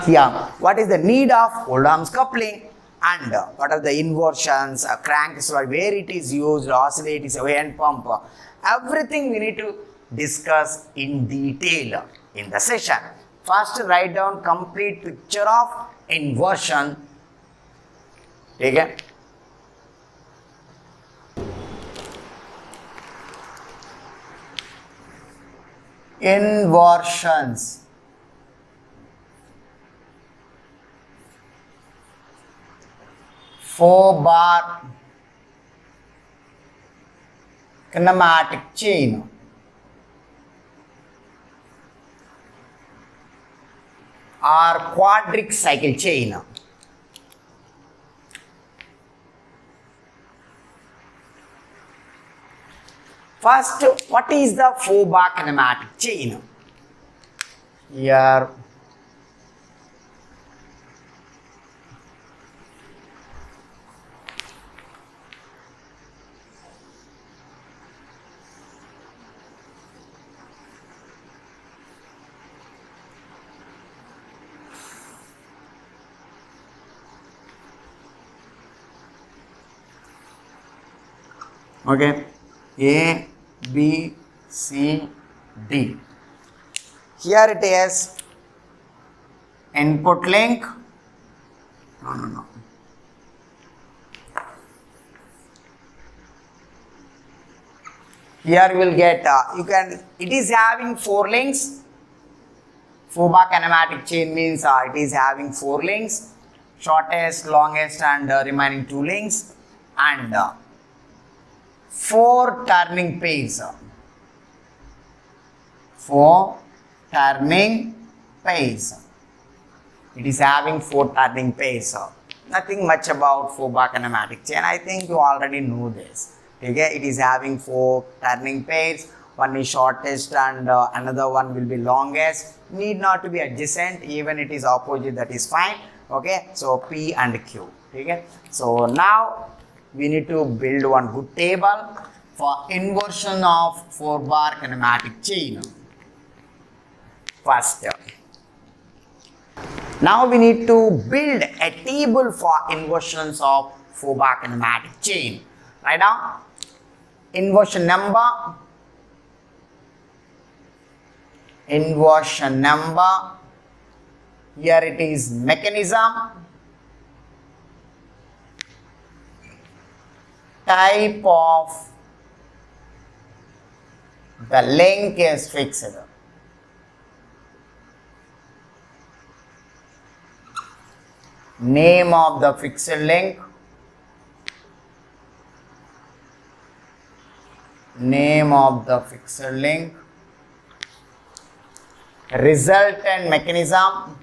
Yeah. What is the need of Oldham's coupling? And what are the inversions, crank slide, where it is used, oscillate is a hand pump. Everything we need to discuss in detail in the session. First, write down complete picture of inversion. Okay. Inversions. Four-bar kinematic chain. Or quadric cycle chain. First, what is the 4-bar kinematic chain? Here, okay, A, B, C, D. Here it is input link. No. Here you will get, it is having 4 links. 4-bar kinematic chain means it is having 4 links. Shortest, longest and remaining 2 links. And 4 turning pairs. 4 turning pairs. It is having 4 turning pairs. Nothing much about 4-bar kinematic chain. I think you already know this. Okay? It is having 4 turning pairs. One is shortest and another one will be longest. Need not to be adjacent. Even it is opposite, that is fine. Okay? So P and Q. Okay? So now we need to build one good table for inversion of 4-bar kinematic chain. First, now we need to build a table for inversions of 4-bar kinematic chain. Write down inversion number, here it is mechanism, type of the link is fixed. Name of the fixed link, resultant mechanism,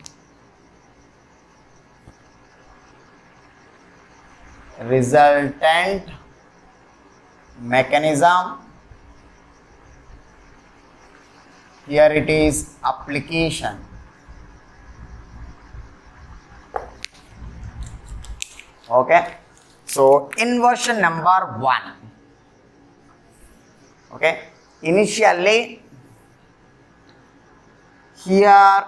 here it is application. Okay, so inversion number 1. Okay, initially here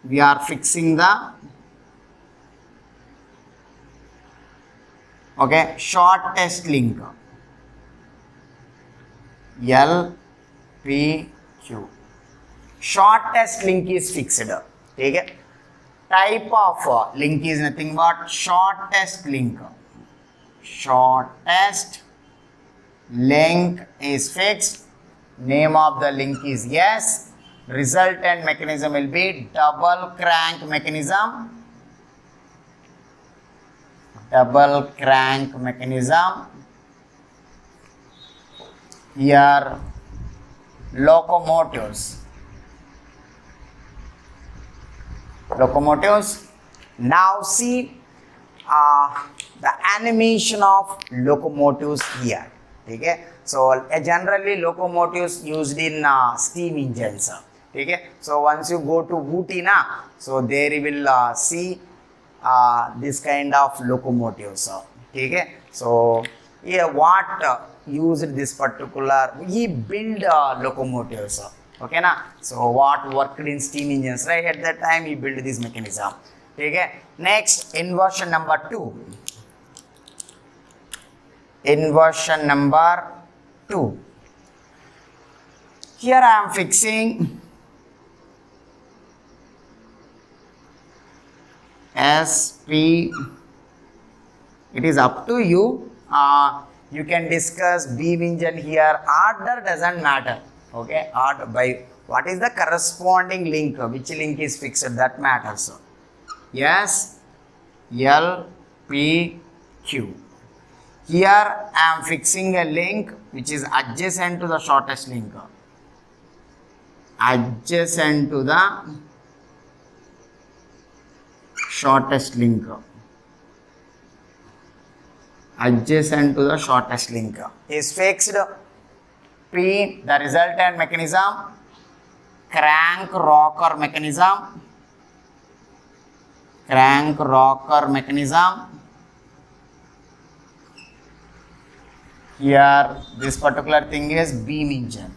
we are fixing the shortest link LPQ. Shortest link is fixed. Okay, type of link is nothing but shortest link. Shortest link is fixed. Name of the link is yes. Resultant mechanism will be double crank mechanism. Double crank mechanism. Here locomotives. Now see the animation of locomotives here. Okay, so generally locomotives used in steam engines. Okay, so once you go to Ooty na, so there you will see this kind of locomotives. Okay, so yeah, what used this particular, he built locomotives. Okay na, so what worked in steam engines, right? At that time he built this mechanism. Okay, next inversion number 2. Inversion number 2. Here I am fixing SP. It is up to you. You can discuss beam engine here. Order doesn't matter. Okay, order by what is the corresponding link, which link is fixed, that matters. Yes, LPQ. Here I am fixing a link which is adjacent to the shortest link. Adjacent to the shortest link. Adjacent to the shortest link is fixed. P, the resultant mechanism, crank rocker mechanism. Crank rocker mechanism. Here this particular thing is beam engine.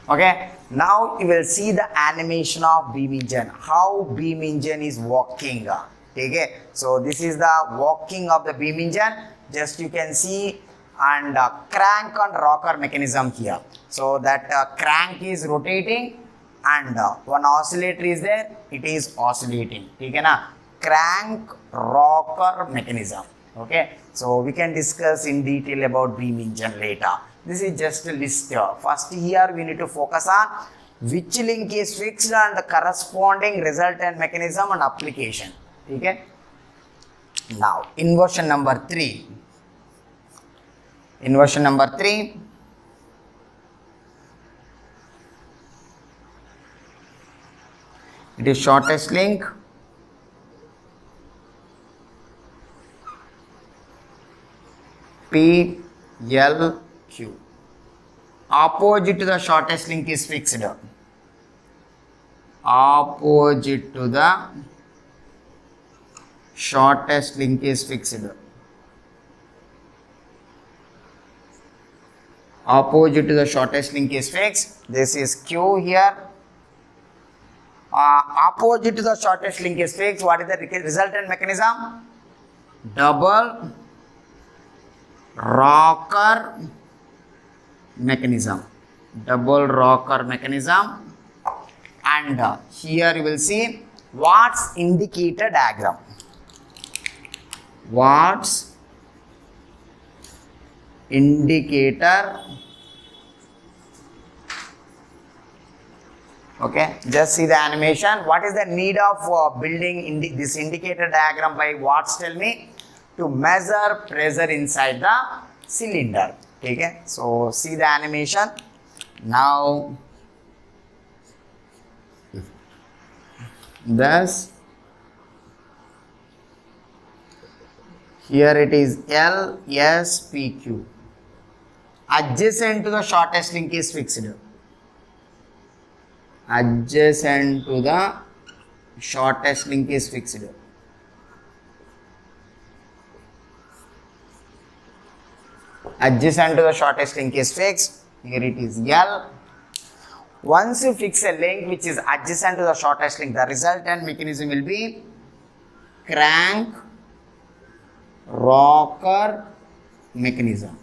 Okay, now you will see the animation of beam engine, how beam engine is walking. Okay, so this is the walking of the beam engine. Just you can see, and crank and rocker mechanism here. So that crank is rotating and one oscillator is there, it is oscillating. Okay na, crank rocker mechanism. Okay, so we can discuss in detail about beam engine later. This is just a list. First here we need to focus on which link is fixed and the corresponding resultant mechanism and application. Okay, now inversion number 3. Inversion number 3. It is shortest link. PLQ. Opposite to the shortest link is fixed. Opposite to the shortest link is fixed. Opposite to the shortest link is fixed. This is Q here. Opposite to the shortest link is fixed. What is the resultant mechanism? Double rocker mechanism. Double rocker mechanism. And here you will see Watt's indicator diagram. Watt's indicator. Okay, just see the animation. What is the need of building this indicator diagram by Watts? Tell me. To measure pressure inside the cylinder. Okay, so see the animation. Now, thus here it is LSPQ. Adjacent to the shortest link is fixed. Adjacent to the shortest link is fixed. Adjacent to the shortest link is fixed. Here it is L. Once you fix a link which is adjacent to the shortest link, the resultant mechanism will be crank rocker mechanism.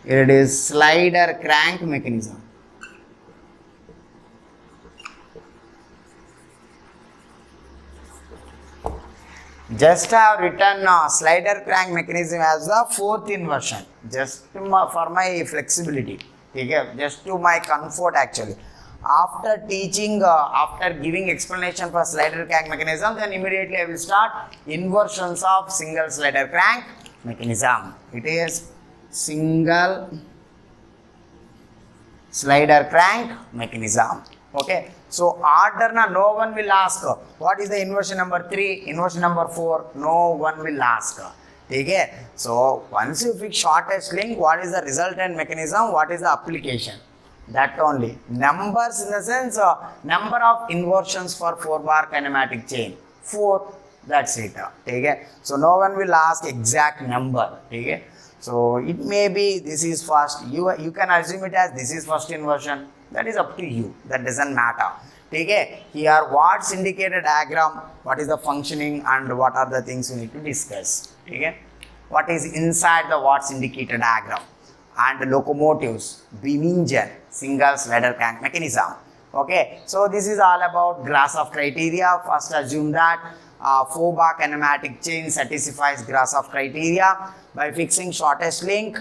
Here it is slider crank mechanism. Just I have written slider crank mechanism as the fourth inversion, just for my flexibility, okay? Just to my comfort actually. After teaching, after giving explanation for slider crank mechanism, then immediately I will start inversions of single slider crank mechanism. It is single slider crank mechanism. Okay, so order na no one will ask what is the inversion number 3, inversion number 4, no one will ask. Okay, so once you fix shortest link, what is the resultant mechanism, what is the application, that only. Numbers in the sense number of inversions for 4-bar kinematic chain, 4, that's it. Okay, so no one will ask exact number. Okay, so it may be this is first, you can assume it as this is first inversion. That is up to you, that doesn't matter. Okay, here what's indicator diagram, what is the functioning and what are the things you need to discuss. Okay, what is inside the what's indicator diagram, and locomotives, beam engine, single slider crank mechanism. Okay, so this is all about Grashof criteria. First assume that 4-bar kinematic chain satisfies Grashof criteria by fixing shortest link.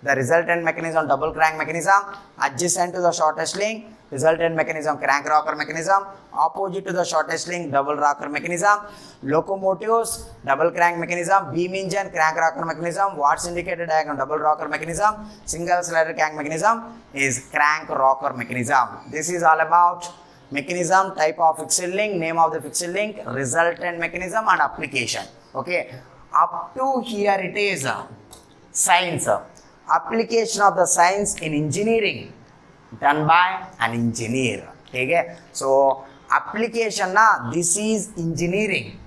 The resultant mechanism double crank mechanism, adjacent to the shortest link, resultant mechanism crank rocker mechanism, opposite to the shortest link double rocker mechanism, locomotives double crank mechanism, beam engine crank rocker mechanism, what's indicated diagram double rocker mechanism, single slider crank mechanism is crank rocker mechanism. This is all about mechanism, type of fixed link, name of the fixed link, resultant mechanism and application. Okay, up to here it is science. Application of the science in engineering done by an engineer. Okay, so application na, this is engineering,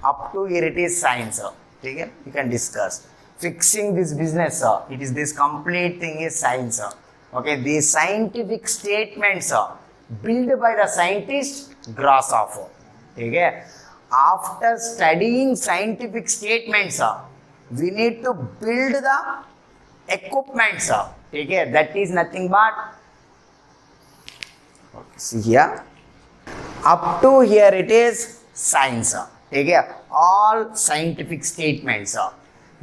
up to here it is science. Okay, you can discuss fixing this business, it is this complete thing is science. Okay, these scientific statements built by the scientist Grashof. Okay, after studying scientific statements, we need to build the equipments. Okay, that is nothing but, see here, up to here it is science. Okay, all scientific statements.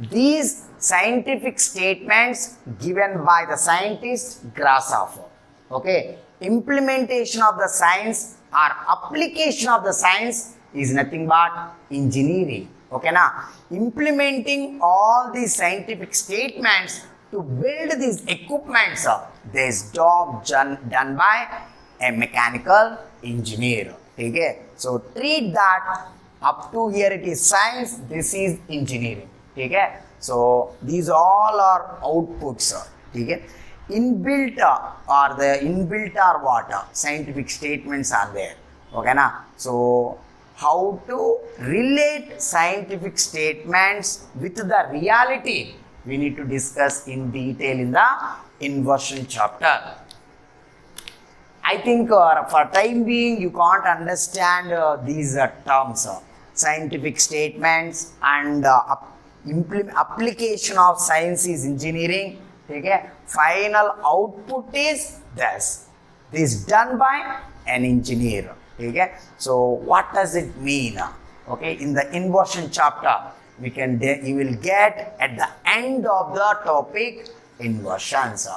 These scientific statements given by the scientist Grashof. Okay, implementation of the science or application of the science is nothing but engineering. Okay, now implementing all these scientific statements to build these equipments, this job done by a mechanical engineer. Okay, so treat that up to here it is science, this is engineering. Okay, so these all are outputs. Okay, inbuilt or the inbuilt or what scientific statements are there. Okay, na, so how to relate scientific statements with the reality, we need to discuss in detail in the inversion chapter. I think for time being you can't understand these terms, scientific statements and application of science is engineering. Okay, final output is this done by an engineer. Okay, so what does it mean? Okay, in the inversion chapter you will get at the end of the topic inversions.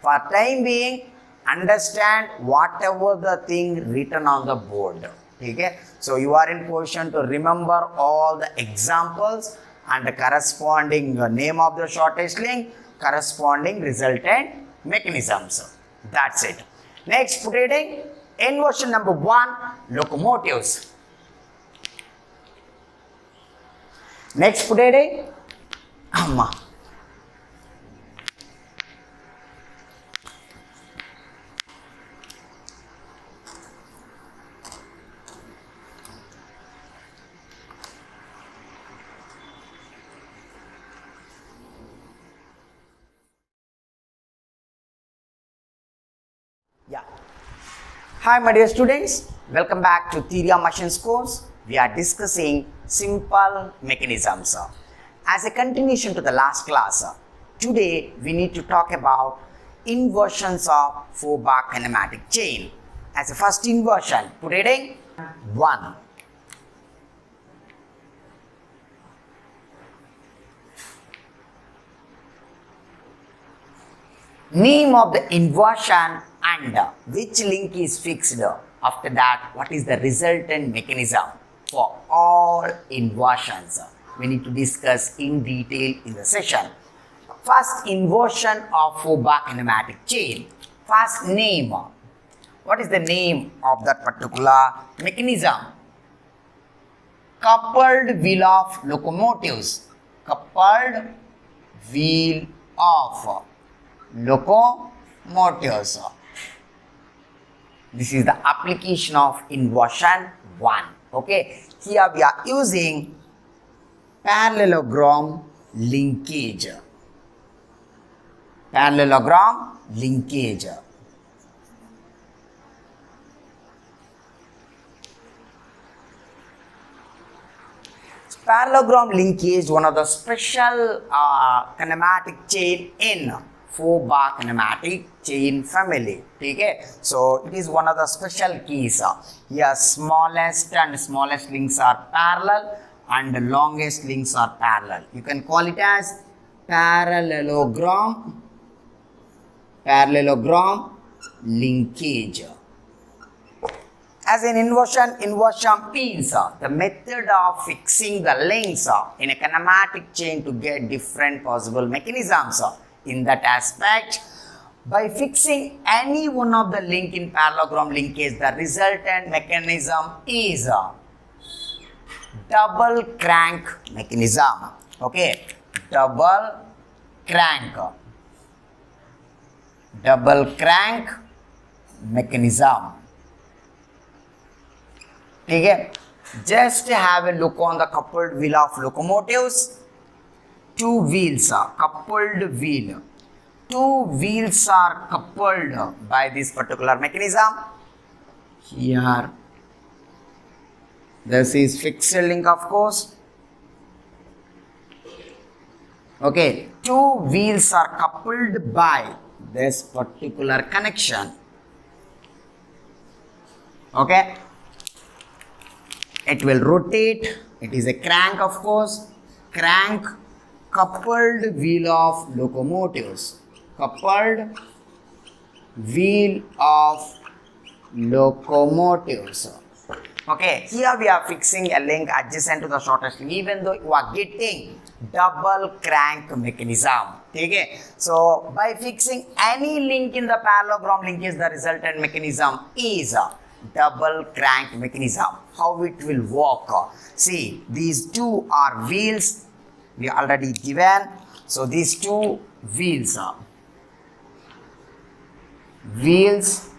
For time being, understand whatever the thing written on the board. Okay, so you are in position to remember all the examples and the corresponding name of the shortest link, corresponding resultant mechanisms. That's it. Next, putting inversion number 1, locomotives. Next, putting Hi my dear students, welcome back to Theory of Machines course. We are discussing simple mechanisms. As a continuation to the last class, today we need to talk about inversions of Faubourg kinematic chain. As a first inversion, put heading 1. Name of the inversion and which link is fixed. After that, what is the resultant mechanism for all inversions? We need to discuss in detail in the session. First, inversion of Faubourg kinematic chain. First, name. What is the name of that particular mechanism? Coupled wheel of locomotives. Coupled wheel of locomotives. This is the application of inversion 1. Okay, here we are using parallelogram linkage. Parallelogram linkage. Parallelogram linkage, one of the special kinematic chain in Faubourg kinematic chain family. Okay, so it is one of the special keys. Here smallest and smallest links are parallel and the longest links are parallel. You can call it as parallelogram linkage. As an inversion means the method of fixing the links in a kinematic chain to get different possible mechanisms. In that aspect, by fixing any one of the link in parallelogram linkage, the resultant mechanism is double crank mechanism. Okay, double crank mechanism. Okay, just have a look on the coupled wheel of locomotives. Two wheels are coupled wheel. Two wheels are coupled by this particular mechanism. Here, this is fixed link, of course. Okay, two wheels are coupled by this particular connection. Okay, it will rotate. It is a crank, of course. Crank. Coupled wheel of locomotives. Coupled wheel of locomotives. Okay, here we are fixing a link adjacent to the shortest link, even though you are getting double crank mechanism. Okay, so by fixing any link in the parallelogram linkage, the resultant mechanism is double crank mechanism. How it will work? See, these two are wheels. We already given. So these two wheels are wheels.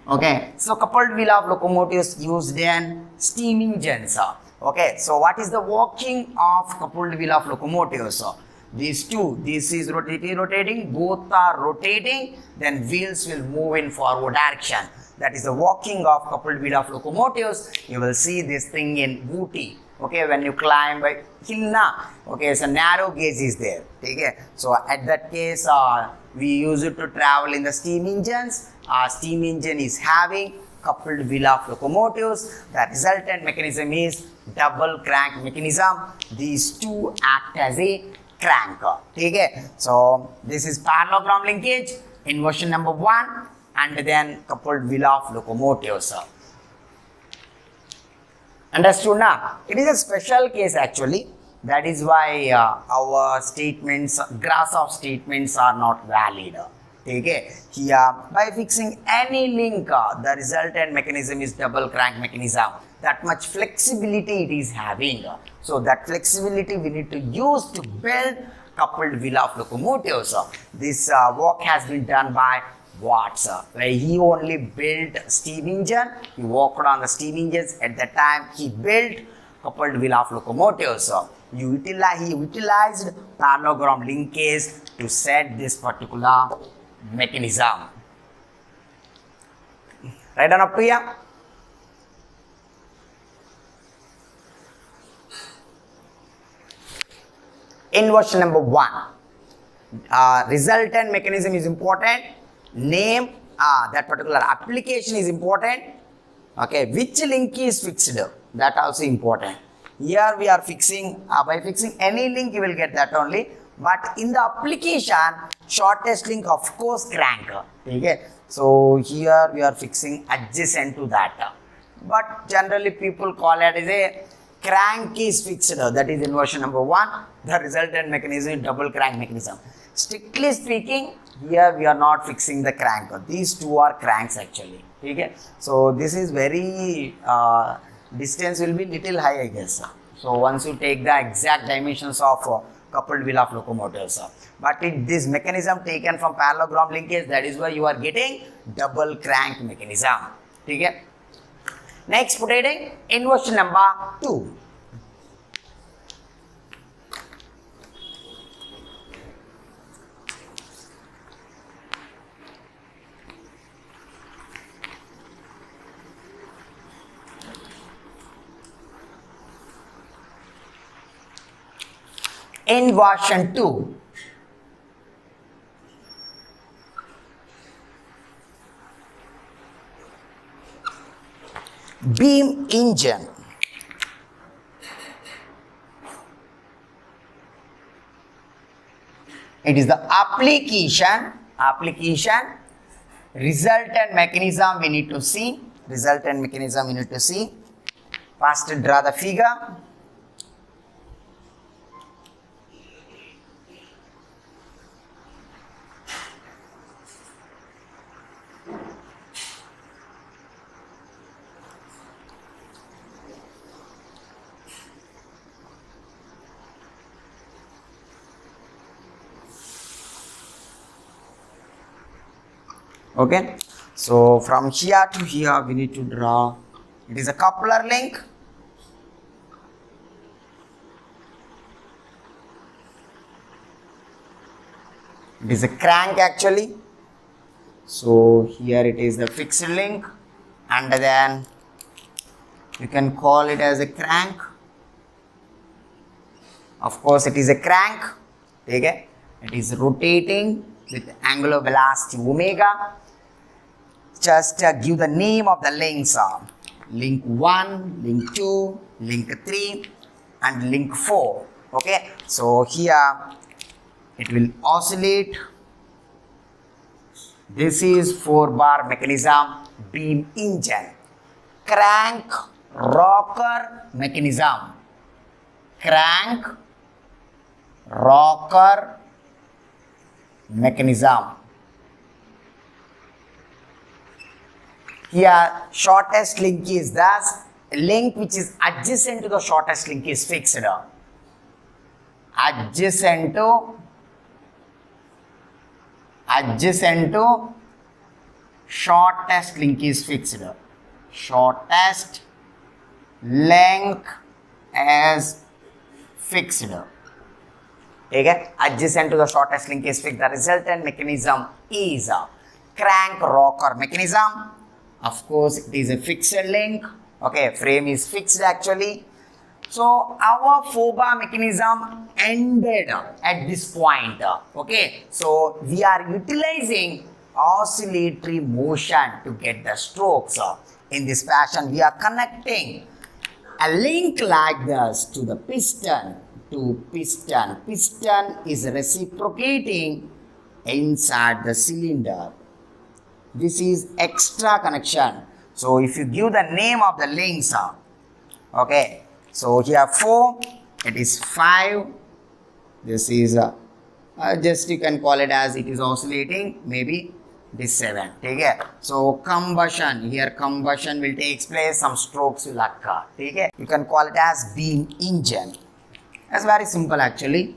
Okay, so coupled wheel of locomotives used in steam engines. Okay, so what is the working of coupled wheel of locomotives? These two, this is rotating, both are rotating, then wheels will move in forward direction. That is the working of coupled wheel of locomotives. You will see this thing in Ooty. Okay, when you climb by hill na, okay, so narrow gauge is there. Okay, so at that case, we use it to travel in the steam engines. Steam engine is having coupled wheel of locomotives. The resultant mechanism is double crank mechanism. These two act as a crank. Okay, so this is parallelogram linkage, inversion number 1, and then coupled wheel of locomotives. Understood now? It is a special case actually. That is why our statements, graphs of statements are not valid. Okay, here by fixing any link, the resultant mechanism is double crank mechanism. That much flexibility it is having. So that flexibility we need to use to build coupled wheel of locomotives. This work has been done by Watts, where he only built steam engine. He worked on the steam engines. At that time, he built coupled wheel of locomotives. He utilized parallelogram linkage to set this particular mechanism. Right on up to here. Inversion number 1. Resultant mechanism is important. Name that particular application is important. Okay, which link is fixed, that also important. Here we are fixing, by fixing any link you will get that only. But in the application, shortest link of course crank. Okay, so here we are fixing adjacent to that. But generally people call it as a crank is fixed, that is inversion number 1. The resultant mechanism is double crank mechanism. Strictly speaking, here we are not fixing the crank. These two are cranks actually. Okay, so this is very distance will be little high, I guess. So once you take the exact dimensions of coupled wheel of locomotives, but this mechanism taken from parallelogram linkage, that is why you are getting double crank mechanism. Okay. Next, putting inversion number 2. Inversion 2. Beam engine. It is the application, resultant mechanism we need to see. First draw the figure. Okay, so from here to here we need to draw, it is a coupler link. It is a crank actually. So here it is the fixed link, and then you can call it as a crank. Of course it is a crank. Okay, it is rotating with angular velocity omega. Just give the name of the links. Link 1, link 2, link 3 and link 4. Okay, so here it will oscillate. This is 4-bar mechanism, beam engine. Crank rocker mechanism. Crank rocker mechanism. Here shortest link is thus link which is adjacent to the shortest link is fixed. Adjacent to shortest link is fixed. Shortest length as fixed. Okay, adjacent to the shortest link is fixed. The resultant mechanism is a crank rocker mechanism. Of course, it is a fixed link. Okay, frame is fixed actually. So our 4-bar mechanism ended at this point. Okay, so we are utilizing oscillatory motion to get the strokes. In this fashion, we are connecting a link like this to the piston. Piston is reciprocating inside the cylinder. This is extra connection. So if you give the name of the links, okay, so here 4, it is 5. This is just you can call it as it is oscillating, maybe this 7. Okay, so combustion, here combustion will take place, some strokes will occur. Okay, you can call it as beam engine. That's very simple actually.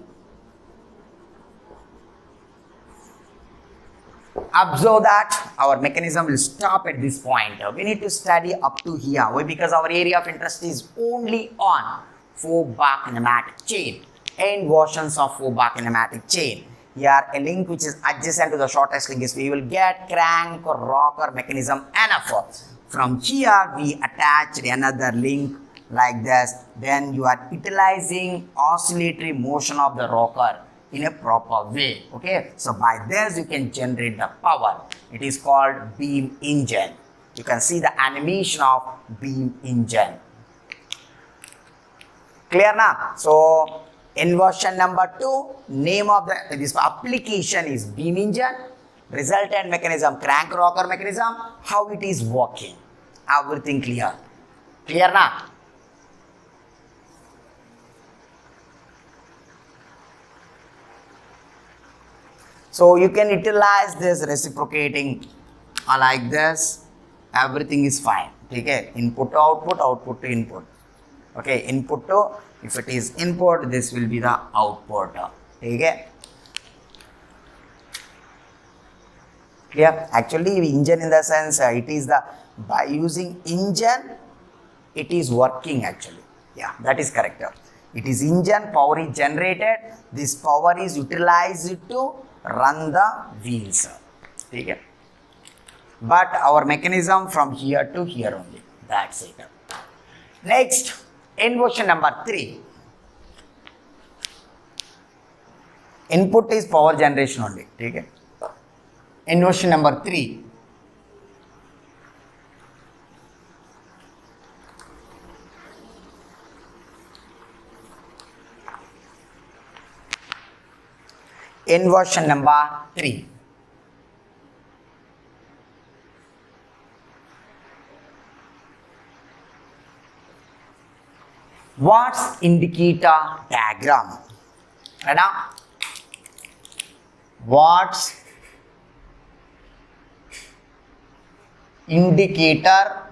Observe that our mechanism will stop at this point. We need to study up to here. Why? Because our area of interest is only on 4-bar kinematic chain. Inversions of 4-bar kinematic chain. here a link which is adjacent to the shortest link is we will get crank or rocker mechanism NF. From here we attached another link like this, then you are utilizing oscillatory motion of the rocker in a proper way. Okay, so by this you can generate the power. It is called beam engine. You can see the animation of beam engine. Clear now? So inversion number 2, name of this application is beam engine, resultant mechanism crank rocker mechanism, how it is working, everything clear. Clear now? So you can utilize this reciprocating like this, everything is fine. Okay, input to output, output to input. Okay, input to, if it is input, this will be the output. Okay, clear? Actually engine in the sense it is the, by using engine it is working actually. Yeah, that is correct. It is engine, power is generated, this power is utilized to run the wheels. Okay, but our mechanism from here to here only, that's it. Next, inversion number 3. Input is power generation only. Okay, inversion number 3. Inversion number 3. What's indicator diagram? Right now, what's indicator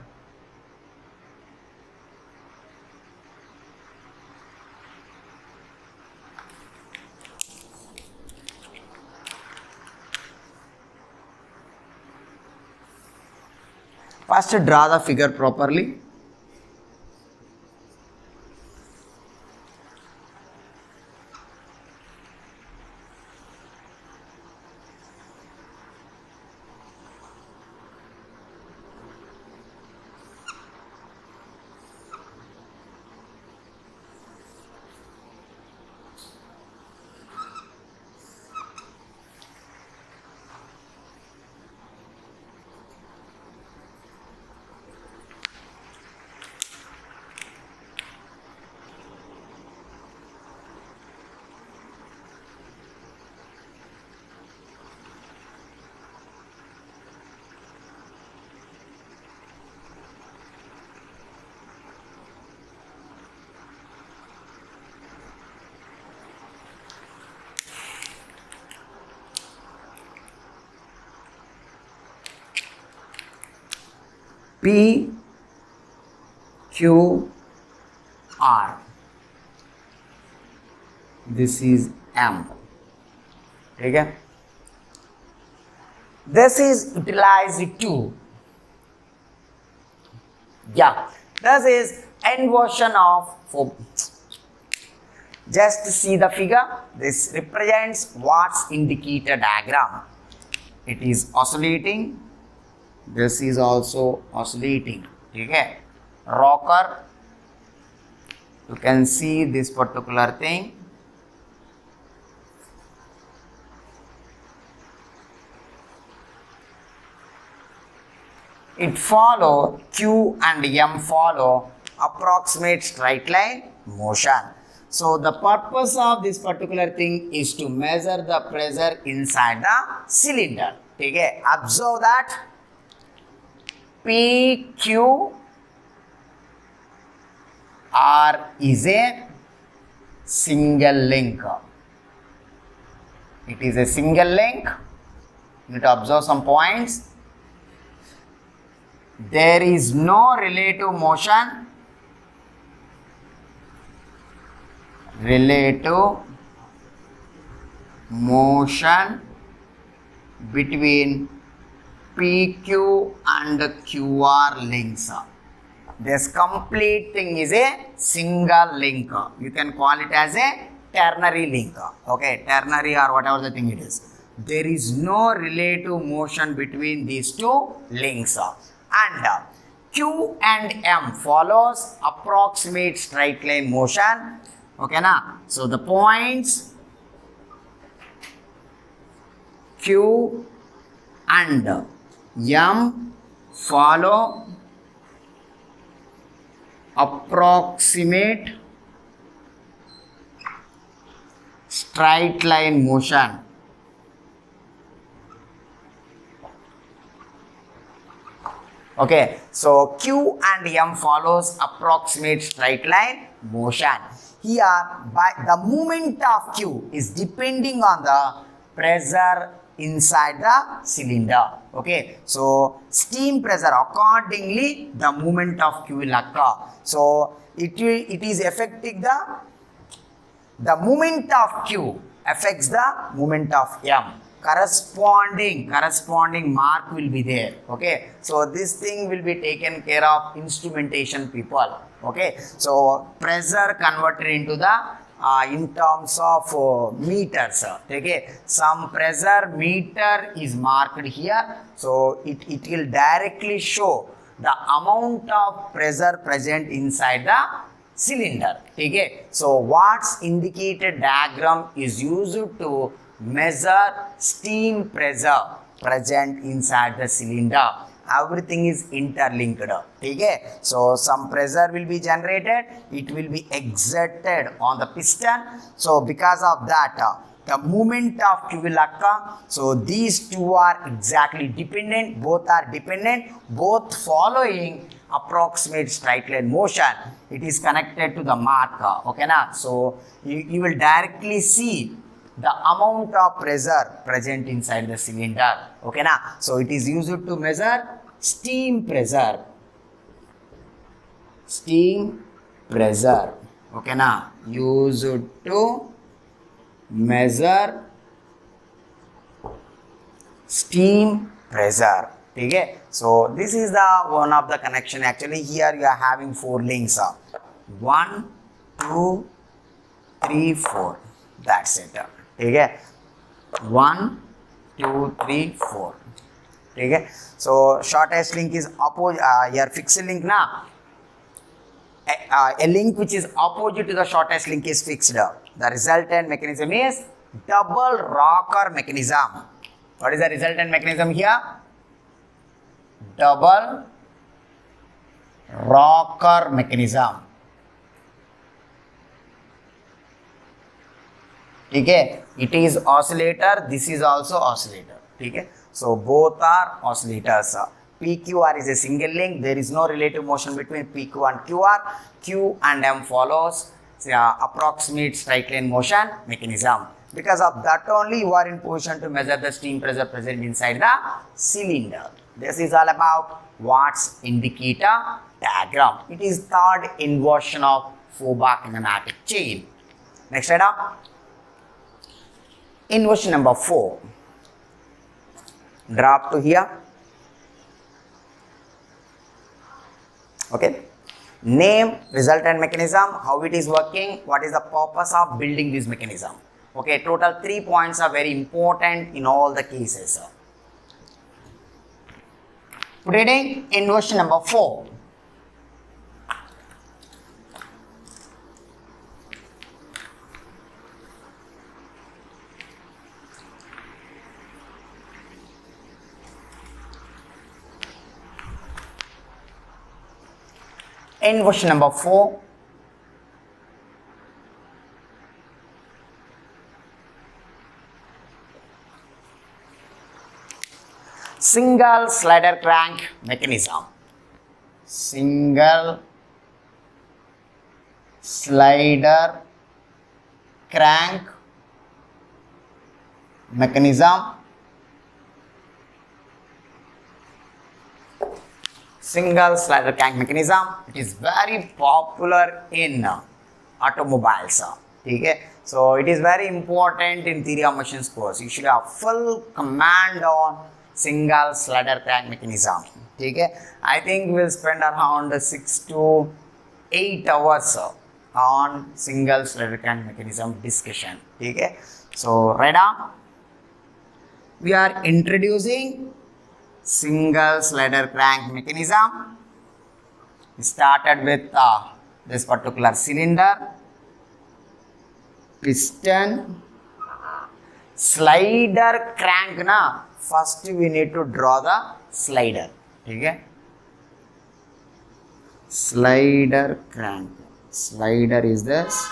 first draw the figure properly. P, Q, R. This is M. Okay. This is utilized to, yeah, this is inversion of, for just see the figure. This represents Watt's indicator diagram. It is oscillating. This is also oscillating. Okay, rocker, you can see this particular thing. It follow, Q and M follow approximate straight line motion. So the purpose of this particular thing is to measure the pressure inside the cylinder. Okay, observe that P, Q, R is a single link. It is a single link. You need to observe some points. There is no relative motion. Relative motion between PQ and QR links. This complete thing is a single link. You can call it as a ternary link. Okay, ternary or whatever the thing it is. There is no relative motion between these two links. And Q and M follows approximate straight line motion. Okay, na? So the points Q and M follow approximate straight line motion. Okay, so Q and M follows approximate straight line motion. Here, by the movement of Q is depending on the pressure inside the cylinder. Okay, so steam pressure, accordingly the movement of Q will occur. So it is affecting the movement of Q affects the movement of M. Corresponding mark will be there. Okay, so this thing will be taken care of instrumentation people. Okay, so pressure converted into the in terms of meters. Okay, some pressure meter is marked here, so it will directly show the amount of pressure present inside the cylinder. Okay, so what's indicated diagram is used to measure steam pressure present inside the cylinder. Everything is interlinked. Okay, so some pressure will be generated, it will be exerted on the piston. So because of that, the movement of Q will occur. So these two are exactly dependent, both are dependent, both following approximate straight line motion. It is connected to the mark. Okay, na? So you will directly see the amount of pressure present inside the cylinder. Okay, na? So it is used to measure steam pressure. Steam pressure. Okay, na? Used to measure steam pressure. Okay, so this is the one of the connection. Actually here you are having 4 links. 1, 2, 3, 4. That's it. Okay, 1, 2, 3, 4. Okay, so shortest link is opposite. Your fixed link na. A link which is opposite to the shortest link is fixed. The resultant mechanism is double rocker mechanism. What is the resultant mechanism here? Double rocker mechanism. Okay, it is oscillator, this is also oscillator. Okay, so both are oscillators. PQR is a single link, there is no relative motion between PQ and QR. Q and M follows approximate straight line motion mechanism. Because of that only you are in position to measure the steam pressure present inside the cylinder. This is all about Watt's indicator diagram. It is third inversion of Faubourg kinematic chain. Next item. Inversion number 4. Drop to here. Okay. Name, resultant mechanism, how it is working, what is the purpose of building this mechanism. Okay, total 3 points are very important in all the cases. Reading inversion number 4. Inversion number 4. Single slider crank mechanism. Single slider crank mechanism. Single slider crank mechanism. It is very popular in automobiles. Okay? So it is very important in theory of machines course. You should have full command on single slider crank mechanism. Okay? I think we'll spend around 6 to 8 hours on single slider crank mechanism discussion. Okay, so right now we are introducing single slider crank mechanism. We started with this particular cylinder, piston, slider crank. Na first we need to draw the slider. Okay, slider crank. Slider is this.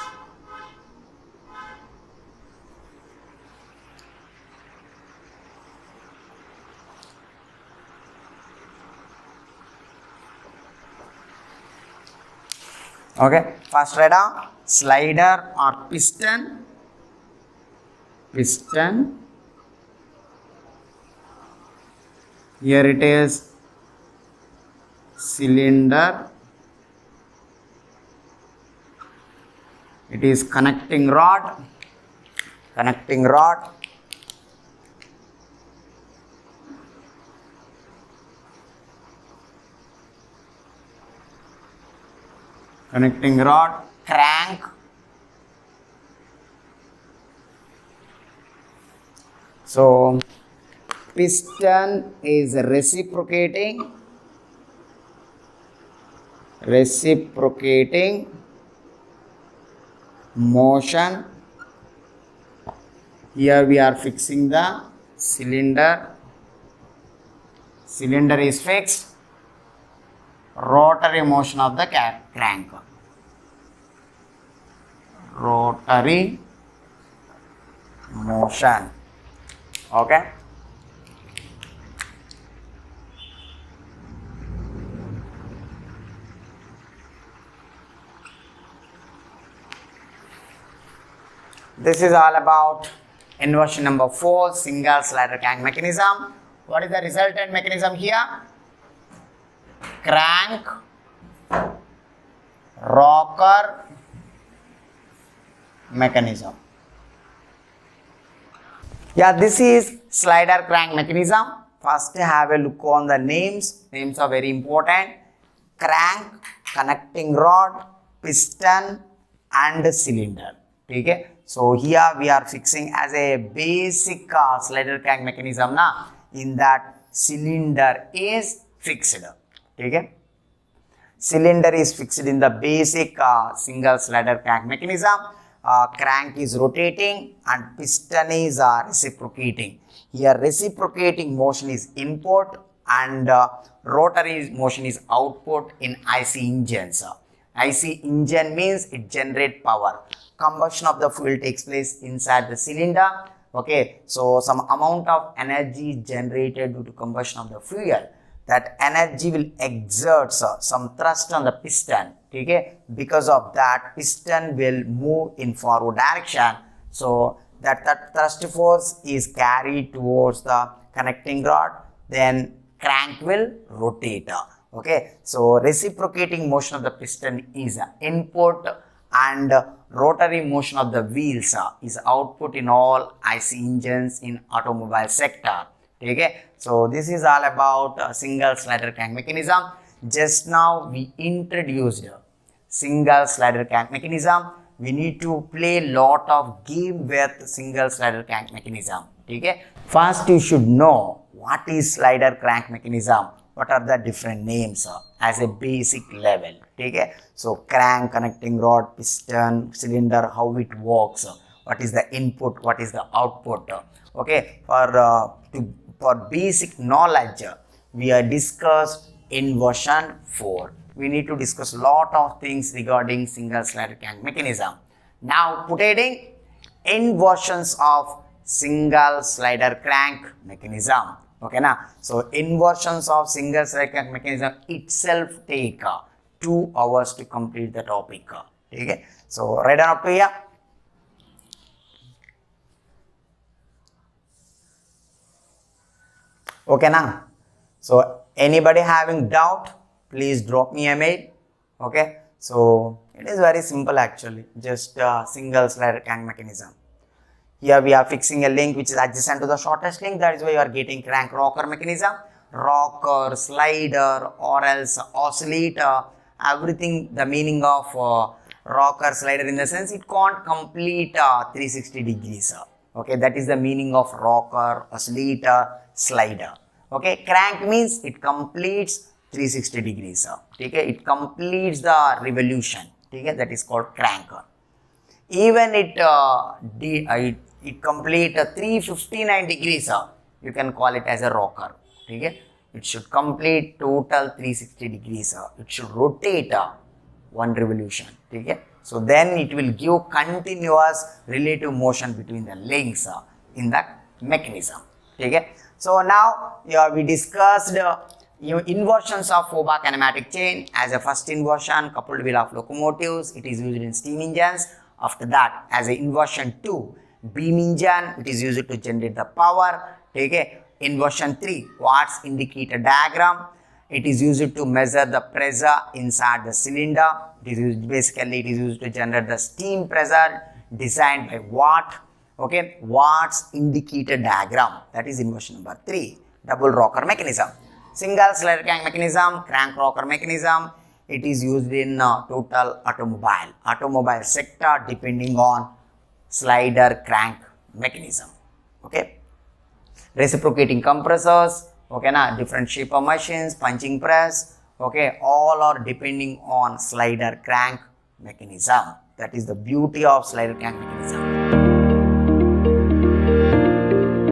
Okay, first write down slider or piston. Piston. Here it is cylinder. It is connecting rod. Connecting rod. Connecting rod, crank. So piston is reciprocating motion. Here we are fixing the cylinder. Cylinder is fixed. Rotary motion of the crank. Rotary motion. Okay. This is all about inversion number 4, single slider crank mechanism. What is the resultant mechanism here? Crank, rocker mechanism. Yeah, this is slider crank mechanism. First have a look on the names. Names are very important. Crank, connecting rod, piston and cylinder. Okay. So here we are fixing as a basic slider crank mechanism. Na, in that cylinder is fixed. Okay. Cylinder is fixed in the basic single slider crank mechanism. Crank is rotating and piston is reciprocating. Here reciprocating motion is input and rotary motion is output in IC engines. IC engine means it generates power. Combustion of the fuel takes place inside the cylinder. Okay, so some amount of energy is generated due to combustion of the fuel. That energy will exert some thrust on the piston. Okay, because of that piston will move in forward direction. So that thrust force is carried towards the connecting rod. Then crank will rotate. Okay, so reciprocating motion of the piston is input and rotary motion of the wheels is output in all IC engines in automobile sector. Okay, so this is all about single slider crank mechanism. Just now we introduced single slider crank mechanism. We need to play lot of game with single slider crank mechanism. Okay, first you should know what is slider crank mechanism. What are the different names as a basic level. Okay, so crank, connecting rod, piston, cylinder, how it works, what is the input, what is the output. Okay, for basic knowledge we are discussed inversion 4. We need to discuss lot of things regarding single slider crank mechanism. Now putting inversions of single slider crank mechanism. Okay, na? So inversions of single slider crank mechanism itself take 2 hours to complete the topic. Okay, so write down up to here. Okay, now. So anybody having doubt, please drop me a mail. Okay, so it is very simple actually, just single slider crank mechanism. Here we are fixing a link which is adjacent to the shortest link. That is why you are getting crank rocker mechanism, rocker, slider or else oscillator, everything. The meaning of rocker slider in the sense it can't complete 360 degrees. Okay, that is the meaning of rocker, oscillator, slider. Okay, crank means it completes 360 degrees. Okay, it completes the revolution. Okay, that is called crank. Even it complete 359 degrees. You can call it as a rocker. Okay, it should complete total 360 degrees. It should rotate one revolution. Okay, so then it will give continuous relative motion between the links in the mechanism. Okay, so now we discussed inversions of Faubourg kinematic chain. As a first inversion, coupled wheel of locomotives, it is used in steam engines. After that, as a inversion 2, beam engine, it is used to generate the power. Okay, inversion 3, Watt's indicator diagram. It is used to measure the pressure inside the cylinder. It is used to generate the steam pressure designed by Watt. Okay, Watt's indicator diagram. That is inversion number 3. Double rocker mechanism. Single slider crank mechanism, crank rocker mechanism. It is used in total automobile sector, depending on slider crank mechanism. Okay, reciprocating compressors. Okay, na different shape of machines, punching press. Okay, all are depending on slider crank mechanism. That is the beauty of slider crank mechanism.